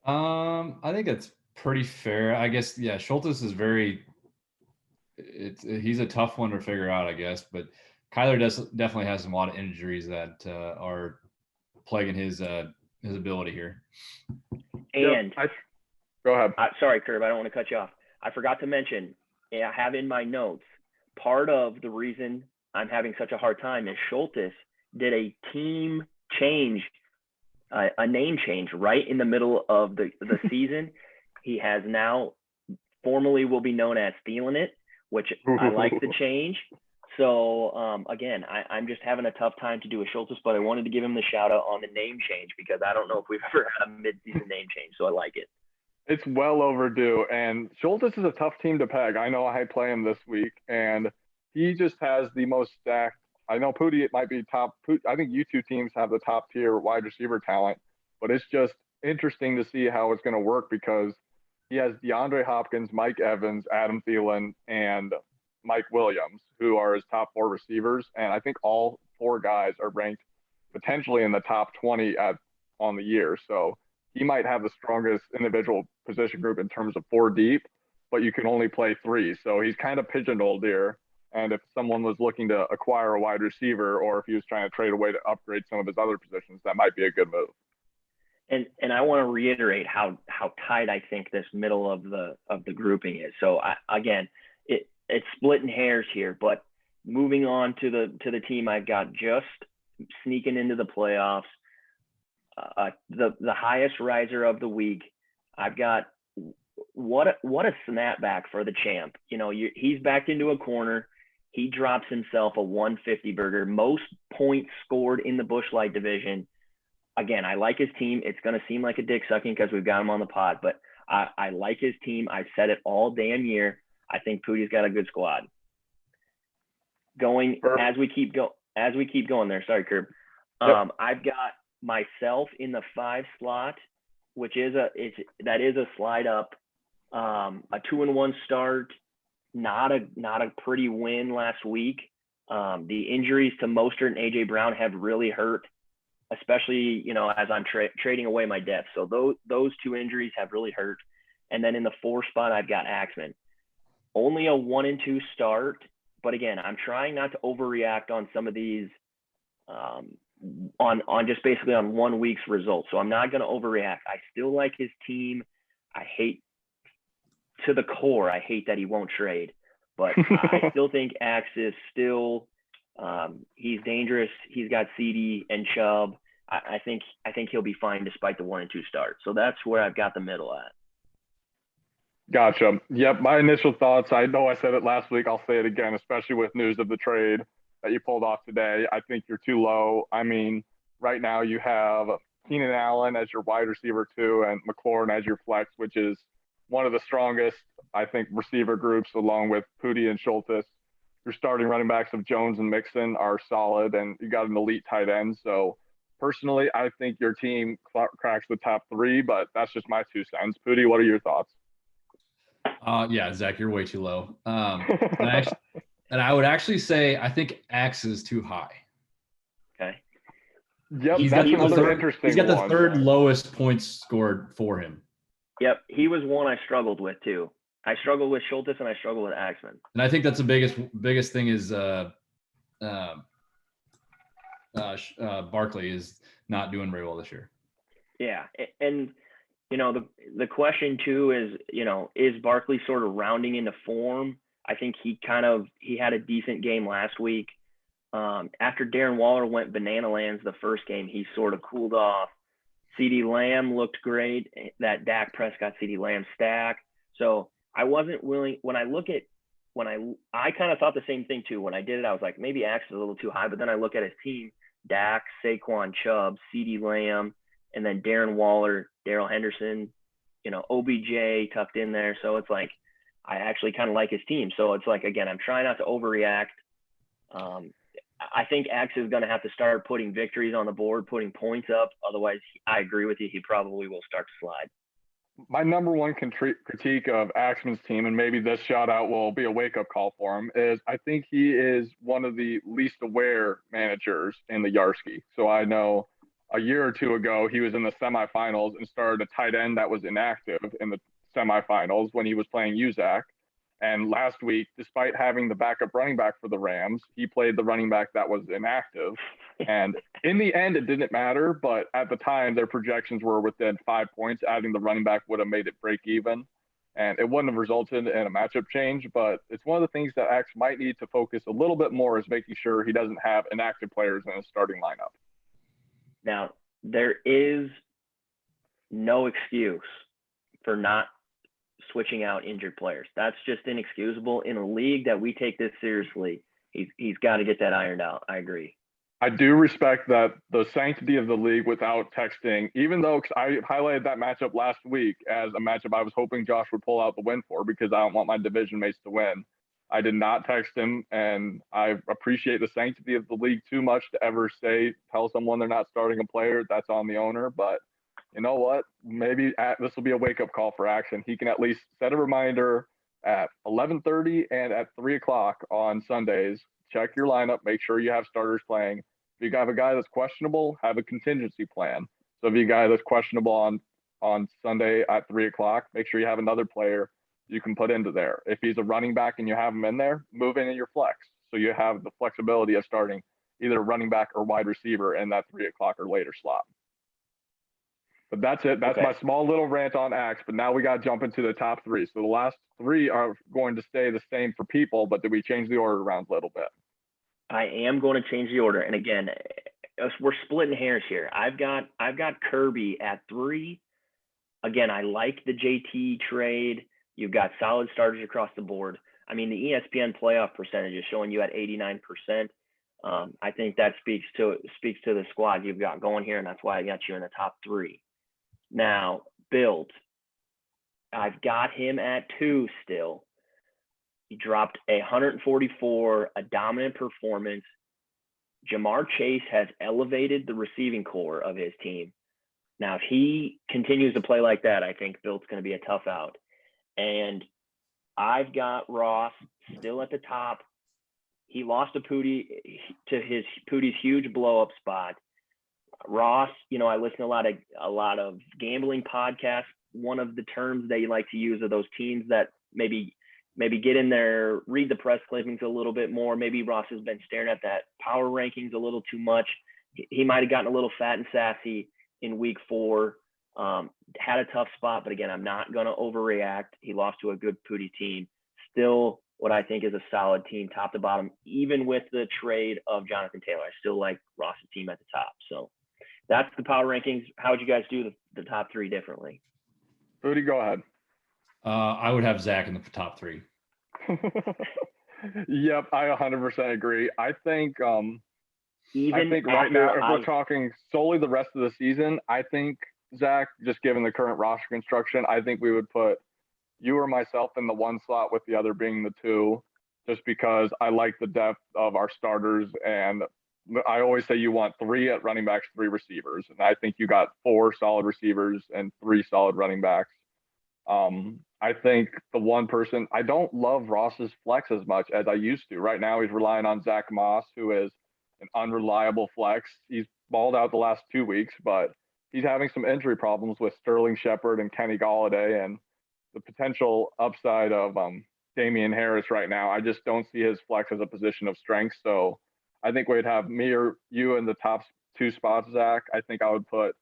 I think it's pretty fair. I guess, yeah, Schultes is he's a tough one to figure out, I guess. But Kyler definitely has a lot of injuries that are plaguing his ability here. And go ahead. Sorry, Curb, I don't want to cut you off. I forgot to mention, I have in my notes, part of the reason I'm having such a hard time is Schultes did a team change, a name change right in the middle of the season. He has now formally will be known as Stealing It, which I like the change. So again, I'm just having a tough time to do a Schultes, but I wanted to give him the shout out on the name change because I don't know if we've ever had a mid-season name change, so I like it. It's well overdue, and Schultes is a tough team to peg. I know I play him this week, and he just has the most stacked. I know Pooty, it might be top. I think you two teams have the top tier wide receiver talent, but it's just interesting to see how it's going to work because he has DeAndre Hopkins, Mike Evans, Adam Thielen, and Mike Williams, who are his top 4 receivers. And I think all 4 guys are ranked potentially in the top 20 on the year. So he might have the strongest individual position group in terms of 4 deep, but you can only play 3. So he's kind of pigeonholed here. And if someone was looking to acquire a wide receiver, or if he was trying to trade away to upgrade some of his other positions, that might be a good move. And I want to reiterate how tight I think this middle of the grouping is. So again, it's splitting hairs here, but moving on to the team I've got just sneaking into the playoffs, the highest riser of the week. I've got what a snapback for the champ. You know, he's backed into a corner. He drops himself a 150 burger, most points scored in the Busch Light division. Again, I like his team. It's going to seem like a dick sucking because we've got him on the pod, but I like his team. I've said it all damn year. I think Pootie's got a good squad. Going as we keep going there. Sorry, Curb. Yep. I've got myself in the 5 slot, which is a slide up. A 2-1 start, not a pretty win last week. The injuries to Mostert and AJ Brown have really hurt, especially, you know, as I'm trading away my depth. So those 2 injuries have really hurt. And then in the 4 spot, I've got Axman. Only a 1-2 start, but again, I'm trying not to overreact on some of these on just basically on 1 week's results. So I'm not going to overreact. I still like his team. I hate that he won't trade, but I still think Axe is still he's dangerous. He's got CD and Chubb. I think he'll be fine despite the 1-2 start. So that's where I've got the middle at. Gotcha. Yep. My initial thoughts, I know I said it last week. I'll say it again, especially with news of the trade that you pulled off today. I think you're too low. I mean, right now you have Keenan Allen as your wide receiver 2 and McLaurin as your flex, which is one of the strongest, I think, receiver groups along with Pootie and Schultes. Your starting running backs of Jones and Mixon are solid, and you got an elite tight end. So personally, I think your team cracks the top 3, but that's just my 2 cents. Pootie, what are your thoughts? Yeah, Zach, you're way too low. And I would actually say I think Axe is too high. Okay. Yep, He's that's got another interesting He's got the one. third lowest points scored for him. Yep, he was one I struggled with too. I struggled with Schultes and I struggled with Axman. And I think that's the biggest thing is Barkley is not doing very well this year. Yeah, and you know the question too is, you know, is Barkley sort of rounding into form? I think he had a decent game last week. After Darren Waller went banana lands the first game, he sort of cooled off. CeeDee Lamb looked great. That Dak Prescott CeeDee Lamb stack. So I wasn't willing I kind of thought the same thing too. When I did it, I was like, maybe Axe is a little too high. But then I look at his team: Dak, Saquon, Chubb, CeeDee Lamb, and then Darren Waller, Darrell Henderson, you know, OBJ tucked in there. So it's like I actually kind of like his team. So it's like, again, I'm trying not to overreact. I think Axe is going to have to start putting victories on the board, putting points up. Otherwise, I agree with you. He probably will start to slide. My number one critique of Axman's team, and maybe this shout out will be a wake-up call for him, is I think he is one of the least aware managers in the Yarski. So I know a year or 2 ago, he was in the semifinals and started a tight end that was inactive in the semifinals when he was playing Uzak. And last week, despite having the backup running back for the Rams, he played the running back that was inactive. And in the end, it didn't matter. But at the time, their projections were within 5 points. Adding the running back would have made it break even. And it wouldn't have resulted in a matchup change. But it's one of the things that Axe might need to focus a little bit more is making sure he doesn't have inactive players in his starting lineup. Now, there is no excuse for not switching out injured players. That's just inexcusable. In a league that we take this seriously, he's got to get that ironed out. I agree. I do respect that the sanctity of the league without texting, even though I highlighted that matchup last week as a matchup I was hoping Josh would pull out the win for because I don't want my division mates to win. I did not text him, and I appreciate the sanctity of the league too much to ever tell someone they're not starting a player. That's on the owner, but you know what? Maybe this will be a wake-up call for Action. He can at least set a reminder at 11:30 and at 3 o'clock on Sundays. Check your lineup. Make sure you have starters playing. If you have a guy that's questionable, have a contingency plan. So if you have a guy that's questionable on Sunday at 3 o'clock, make sure you have another player you can put into there. If he's a running back and you have him in there, move in your flex. So you have the flexibility of starting either running back or wide receiver in that 3 o'clock or later slot. But that's it. That's my small little rant on Axe. But now we got to jump into the top three. So the last three are going to stay the same for people, but did we change the order around a little bit? I am going to change the order. And again, we're splitting hairs here. I've got Kirby at 3. Again, I like the JT trade. You've got solid starters across the board. I mean, the ESPN playoff percentage is showing you at 89%. I think that speaks to the squad you've got going here, and that's why I got you in the top 3. Now, Built, I've got him at 2 still. He dropped 144, a dominant performance. Jamar Chase has elevated the receiving core of his team. Now, if he continues to play like that, I think Built's going to be a tough out. And I've got Ross still at the top. He lost to Pootie's huge blow-up spot. Ross, I listen to a lot of gambling podcasts. One of the terms they like to use are those teams that maybe get in there, read the press clippings a little bit more. Maybe Ross has been staring at that power rankings a little too much. He might have gotten a little fat and sassy in week 4. Had a tough spot, but again, I'm not going to overreact. He lost to a good Pootie team. Still what I think is a solid team, top to bottom, even with the trade of Jonathan Taylor. I still like Ross's team at the top. So that's the power rankings. How would you guys do the top 3 differently? Pootie, go ahead. I would have Zach in the top 3. Yep, I 100% agree. I think right now, if we're talking solely the rest of the season, I think, Zach, just given the current roster construction, I think we would put you or myself in the 1 slot with the other being the 2, just because I like the depth of our starters. And I always say you want 3 at running backs, 3 receivers. And I think you got 4 solid receivers and 3 solid running backs. I think the one person, I don't love Ross's flex as much as I used to. Right now, he's relying on Zach Moss, who is an unreliable flex. He's balled out the last 2 weeks, but he's having some injury problems with Sterling Shepard and Kenny Galladay, and the potential upside of Damian Harris right now. I just don't see his flex as a position of strength. So I think we'd have me or you in the top 2 spots, Zach. I think I would put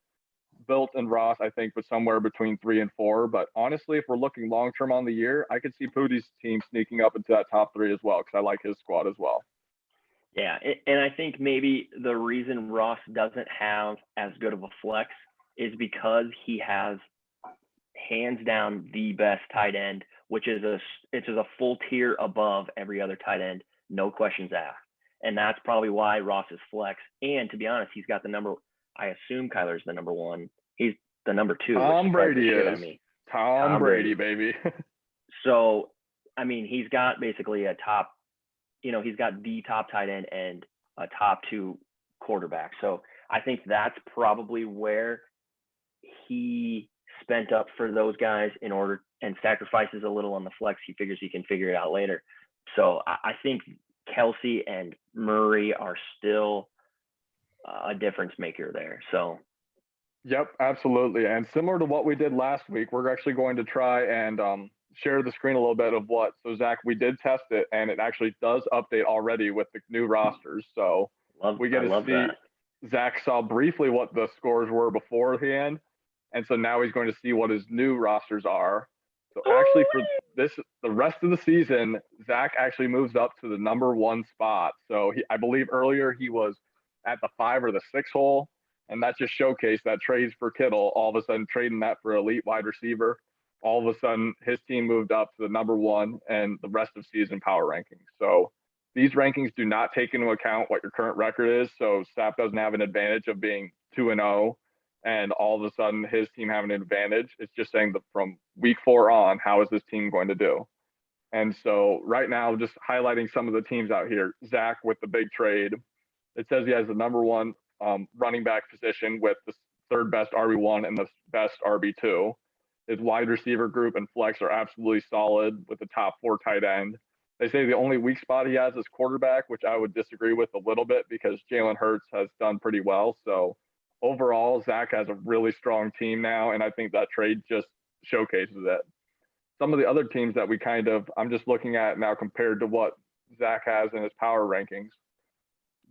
Built and Ross, I think, was somewhere between 3 and 4. But honestly, if we're looking long-term on the year, I could see Pootie's team sneaking up into that top 3 as well, because I like his squad as well. Yeah, and I think maybe the reason Ross doesn't have as good of a flex is because he has hands down the best tight end, which is a full tier above every other tight end, no questions asked. And that's probably why Ross is flex. And to be honest, he's got the number. I assume Kyler's the number 1. He's the number 2. Tom Brady is. Tom Brady, baby. So, I mean, he's got basically a top. He's got the top tight end and a top 2 quarterback. So I think that's probably where he spent up for those guys in order and sacrifices a little on the flex. He figures he can figure it out later. So I think Kelsey and Murray are still a difference maker there. So. Yep, absolutely. And similar to what we did last week, we're actually going to try and share the screen a little bit of what. So Zach, we did test it, and it actually does update already with the new rosters. So we get to see. That. Zach saw briefly what the scores were beforehand, and so now he's going to see what his new rosters are. So actually, for the rest of the season, Zach actually moves up to the number 1 spot. So I believe earlier he was at the 5 or the 6 hole, and that just showcased that trades for Kittle. All of a sudden, trading that for elite wide receiver. All of a sudden, his team moved up to the number 1 and the rest of season power rankings. So these rankings do not take into account what your current record is. So Sap doesn't have an advantage of being 2-0 and all of a sudden his team having an advantage. It's just saying that from week 4 on, how is this team going to do? And so right now, just highlighting some of the teams out here. Zach with the big trade. It says he has the number 1 running back position with the 3rd best RB1 and the best RB2. His wide receiver group and flex are absolutely solid with the top 4 tight end. They say the only weak spot he has is quarterback, which I would disagree with a little bit because Jalen Hurts has done pretty well. So overall, Zach has a really strong team now, and I think that trade just showcases it. Some of the other teams that I'm just looking at now compared to what Zach has in his power rankings.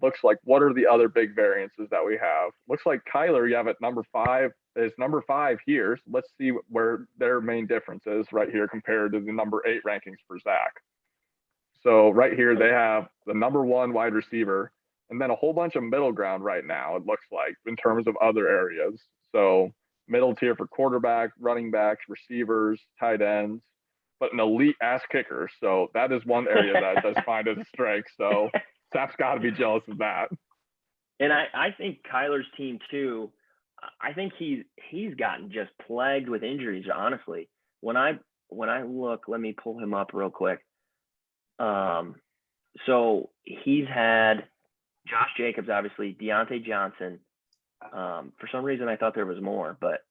Looks like what are the other big variances that we have? Looks like Kyler, you have at number 5 is number 5 here. So let's see where their main difference is right here compared to the number 8 rankings for Zach. So right here they have the number 1 wide receiver and then a whole bunch of middle ground right now, it looks like, in terms of other areas. So middle tier for quarterback, running backs, receivers, tight ends, but an elite ass kicker. So that is one area that does find as a strength. So Sap's got to be jealous of that. And I think Kyler's team too. I think he's gotten just plagued with injuries. Honestly, when I look, let me pull him up real quick. So he's had Josh Jacobs, obviously, Deontay Johnson. For some reason, I thought there was more, but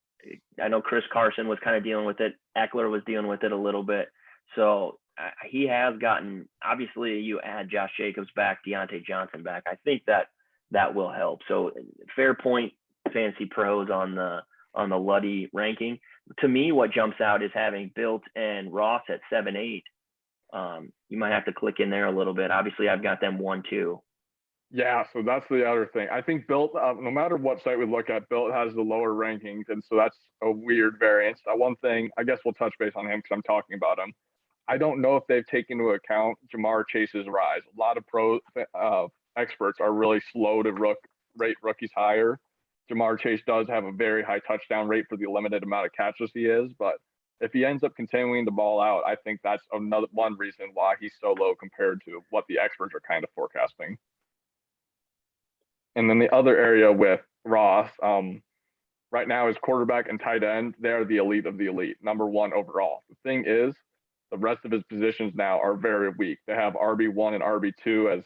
I know Chris Carson was kind of dealing with it. Eckler was dealing with it a little bit. So he has gotten, obviously, you add Josh Jacobs back, Deontay Johnson back. I think that will help. So fair point, Fantasy Pros on the Luddy ranking. To me, what jumps out is having Built and Ross at 7-8. You might have to click in there a little bit. Obviously, I've got them 1-2. Yeah, so that's the other thing. I think Built, no matter what site we look at, Built has the lower rankings, and so that's a weird variance. One thing, I guess we'll touch base on him because I'm talking about him. I don't know if they've taken into account Jamar Chase's rise. A lot of pro experts are really slow to rate rookies higher. Jamar Chase does have a very high touchdown rate for the limited amount of catches he is, but if he ends up continuing the ball out, I think that's another one reason why he's so low compared to what the experts are kind of forecasting. And then the other area with Ross, right now is quarterback and tight end. They're the elite of the elite, number 1 overall. The thing is, the rest of his positions now are very weak. They have RB1 and RB2 as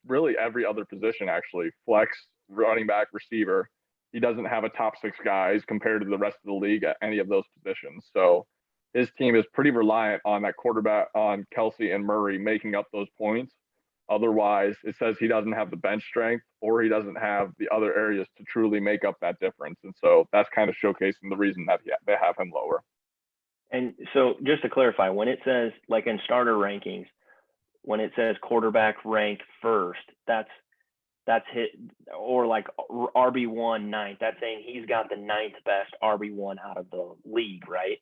really every other position, actually. Flex, running back, receiver. He doesn't have a top 6 guys compared to the rest of the league at any of those positions. So his team is pretty reliant on that quarterback, on Kelsey and Murray making up those points. Otherwise, it says he doesn't have the bench strength or he doesn't have the other areas to truly make up that difference. And so that's kind of showcasing the reason that they have him lower. And so just to clarify, when it says, like in starter rankings, when it says quarterback rank first, that's hit, or like RB1 9th, that's saying he's got the 9th best RB1 out of the league, right?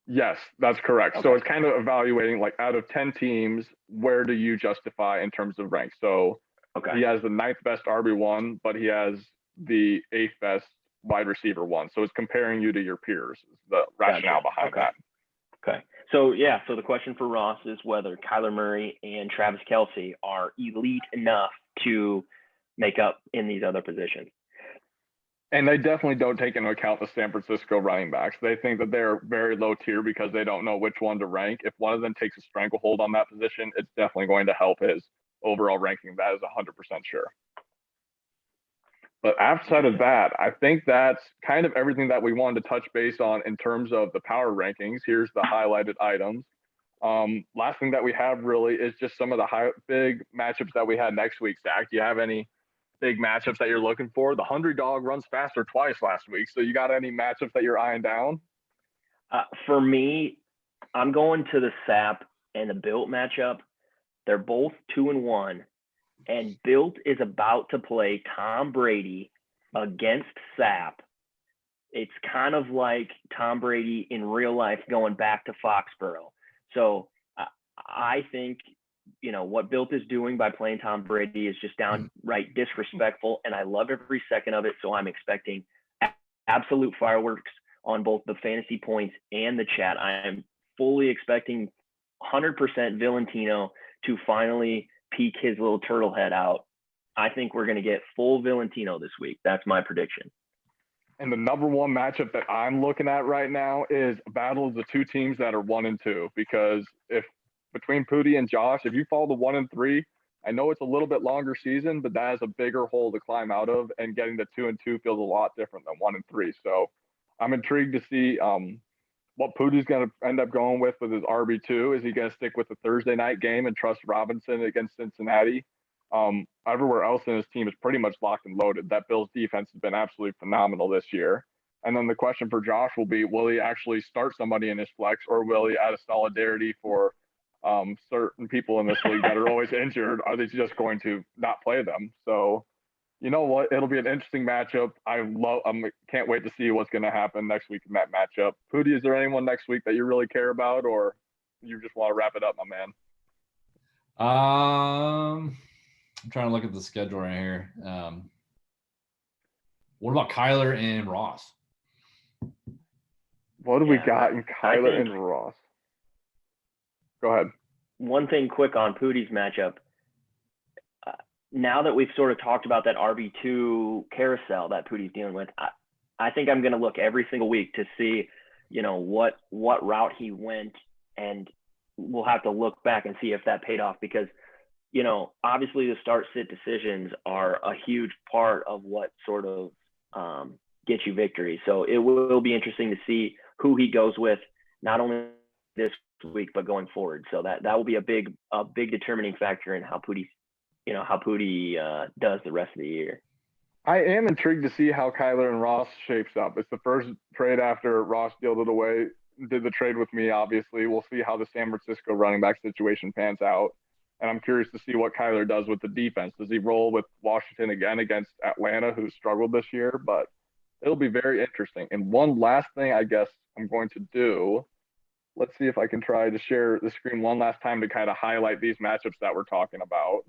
Yes, that's correct. Okay. So it's kind of evaluating, like, out of 10 teams, where do you justify in terms of rank? So He has the 9th best RB1, but he has the 8th best wide receiver 1. So it's comparing you to your peers, is the rationale behind that. Okay. So the question for Ross is whether Kyler Murray and Travis Kelce are elite enough to make up in these other positions. And they definitely don't take into account the San Francisco running backs. They think that they're very low tier because they don't know which one to rank. If one of them takes a stranglehold on that position, it's definitely going to help his overall ranking. That is 100% sure. But outside of that, I think that's kind of everything that we wanted to touch base on in terms of the power rankings. Here's the highlighted items. Last thing that we have really is just some of the big matchups that we had next week. Zach, do you have any big matchups that you're looking for? The Hungry Dog runs faster twice last week. So you got any matchups that you're eyeing down? For me, I'm going to the Sap and the Built matchup. They're both 2-1, and Built is about to play Tom Brady against Sap. It's kind of like Tom Brady in real life going back to Foxborough. So I think, what Built is doing by playing Tom Brady is just downright disrespectful, and I love every second of it. So I'm expecting absolute fireworks on both the fantasy points and the chat. I am fully expecting 100% Valentino to finally peek his little turtle head out. I think we're going to get full Valentino this week. That's my prediction. And the number 1 matchup that I'm looking at right now is a battle of the 2 teams that are 1-2, because if between Pooty and Josh, if you fall to 1-3, I know it's a little bit longer season, but that is a bigger hole to climb out of, and getting to 2-2 feels a lot different than 1-3. So I'm intrigued to see what Pootie's going to end up going with his RB2. Is he going to stick with the Thursday night game and trust Robinson against Cincinnati? Everywhere else in his team is pretty much locked and loaded. That Bills defense has been absolutely phenomenal this year. And then the question for Josh will be, will he actually start somebody in his flex, or will he, out of solidarity for certain people in this league that are always injured, are they just going to not play them? So, you know what? It'll be an interesting matchup. I can't wait to see what's going to happen next week in that matchup. Pootie, is there anyone next week that you really care about, or you just want to wrap it up, my man? I'm trying to look at the schedule right here. What about Kyler and Ross? What do we got in Kyler and Ross? Go ahead. One thing quick on Pootie's matchup. Now that we've sort of talked about that RB2 carousel that Pootie's dealing with, I think I'm going to look every single week to see, what route he went, and we'll have to look back and see if that paid off, because, obviously the start-sit decisions are a huge part of what sort of gets you victory. So it will be interesting to see who he goes with, not only this week but going forward. So that will be a big determining factor in how Pootie does the rest of the year. I am intrigued to see how Kyler and Ross shapes up. It's the first trade after Ross did the trade with me, obviously. We'll see how the San Francisco running back situation pans out. And I'm curious to see what Kyler does with the defense. Does he roll with Washington again against Atlanta, who struggled this year? But it'll be very interesting. And one last thing I guess I'm going to do, let's see if I can try to share the screen one last time to kind of highlight these matchups that we're talking about.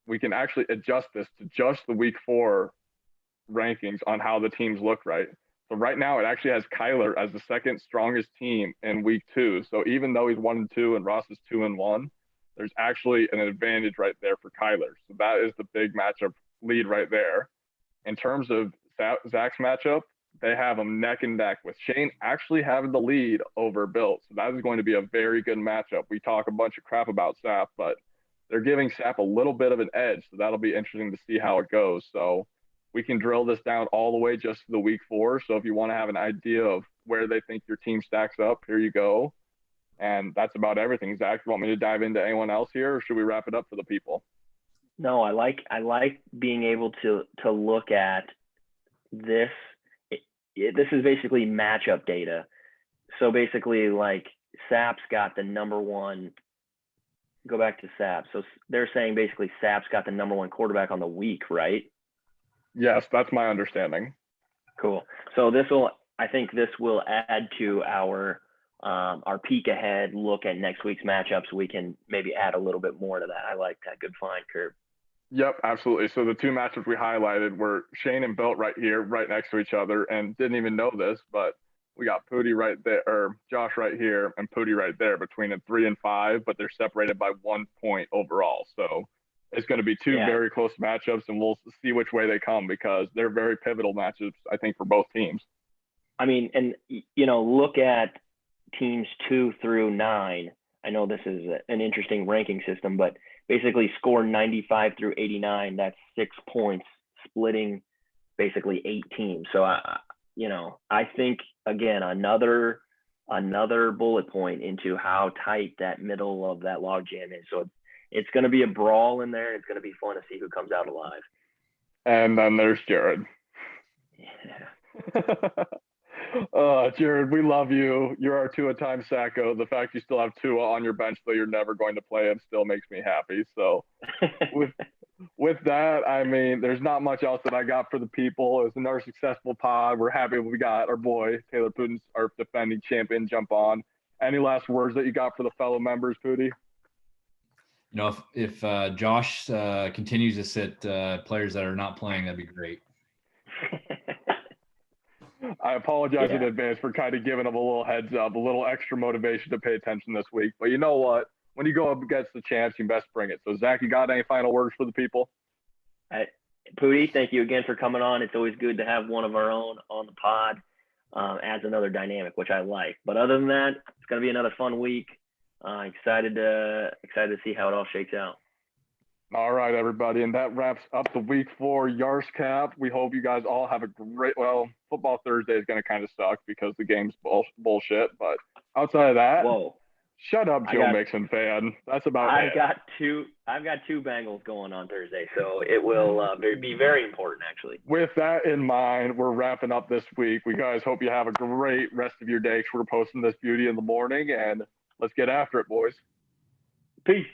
We can actually adjust this to just the week 4 rankings on how the teams look, right? So right now it actually has Kyler as the second strongest team in week 2. So even though he's 1-2 and Ross is 2-1, there's actually an advantage right there for Kyler. So that is the big matchup lead right there. In terms of Zach's matchup, they have them neck and neck, with Shane actually having the lead over Bill. So that is going to be a very good matchup. We talk a bunch of crap about Sap, but they're giving Sap a little bit of an edge. So that'll be interesting to see how it goes. So we can drill this down all the way just to the week 4. So if you want to have an idea of where they think your team stacks up, here you go. And that's about everything. Zach, you want me to dive into anyone else here, or should we wrap it up for the people? No, I like being able to look at this. This is basically matchup data. So basically, like, Sap's got the number one. Go back to Sap. So they're saying basically Sap's got the number 1 quarterback on the week, right? Yes, that's my understanding. Cool. So I think this will add to our peek ahead look at next week's matchups. We can maybe add a little bit more to that. I like that. Good find, Kurt. Yep, absolutely. So the 2 matchups we highlighted were Shane and Bilt right here, right next to each other, and didn't even know this, but we got Pootie right there, or Josh right here, and Pootie right there between 3 and 5, but they're separated by 1 point overall. So it's going to be 2 very close matchups, and we'll see which way they come, because they're very pivotal matchups, I think, for both teams. I mean, and, look at teams 2 through 9. I know this is an interesting ranking system, but basically score 95 through 89. That's 6 points, splitting basically 8 teams. So I think, again, another bullet point into how tight that middle of that logjam is. So it's going to be a brawl in there. It's going to be fun to see who comes out alive. And then there's Jared. Yeah. Jared, we love you. You're our Tua-time Sacco. The fact you still have Tua on your bench, though you're never going to play him, still makes me happy. So with that, I mean, there's not much else that I got for the people. It was another successful pod. We're happy we got our boy, Taylor Putin's our defending champion, jump on. Any last words that you got for the fellow members, Pootie? If Josh continues to sit players that are not playing, that'd be great. I apologize in advance for kind of giving them a little heads up, a little extra motivation to pay attention this week. But you know what? When you go up against the chance, you best bring it. So, Zach, you got any final words for the people? Pootie, thank you again for coming on. It's always good to have one of our own on the pod. Adds another dynamic, which I like. But other than that, it's going to be another fun week. Excited to see how it all shakes out. All right, everybody, and that wraps up the week 4 YarskCap. We hope you guys all have a great. Well, football Thursday is going to kind of suck because the game's bullshit. But outside of that, Whoa. shut up, I Joe got- Mixon fan. That's about I've it. got two Bengals going on Thursday, so it will be very important actually. With that in mind, we're wrapping up this week. We guys hope you have a great rest of your day. We're posting this beauty in the morning, and let's get after it, boys. Peace.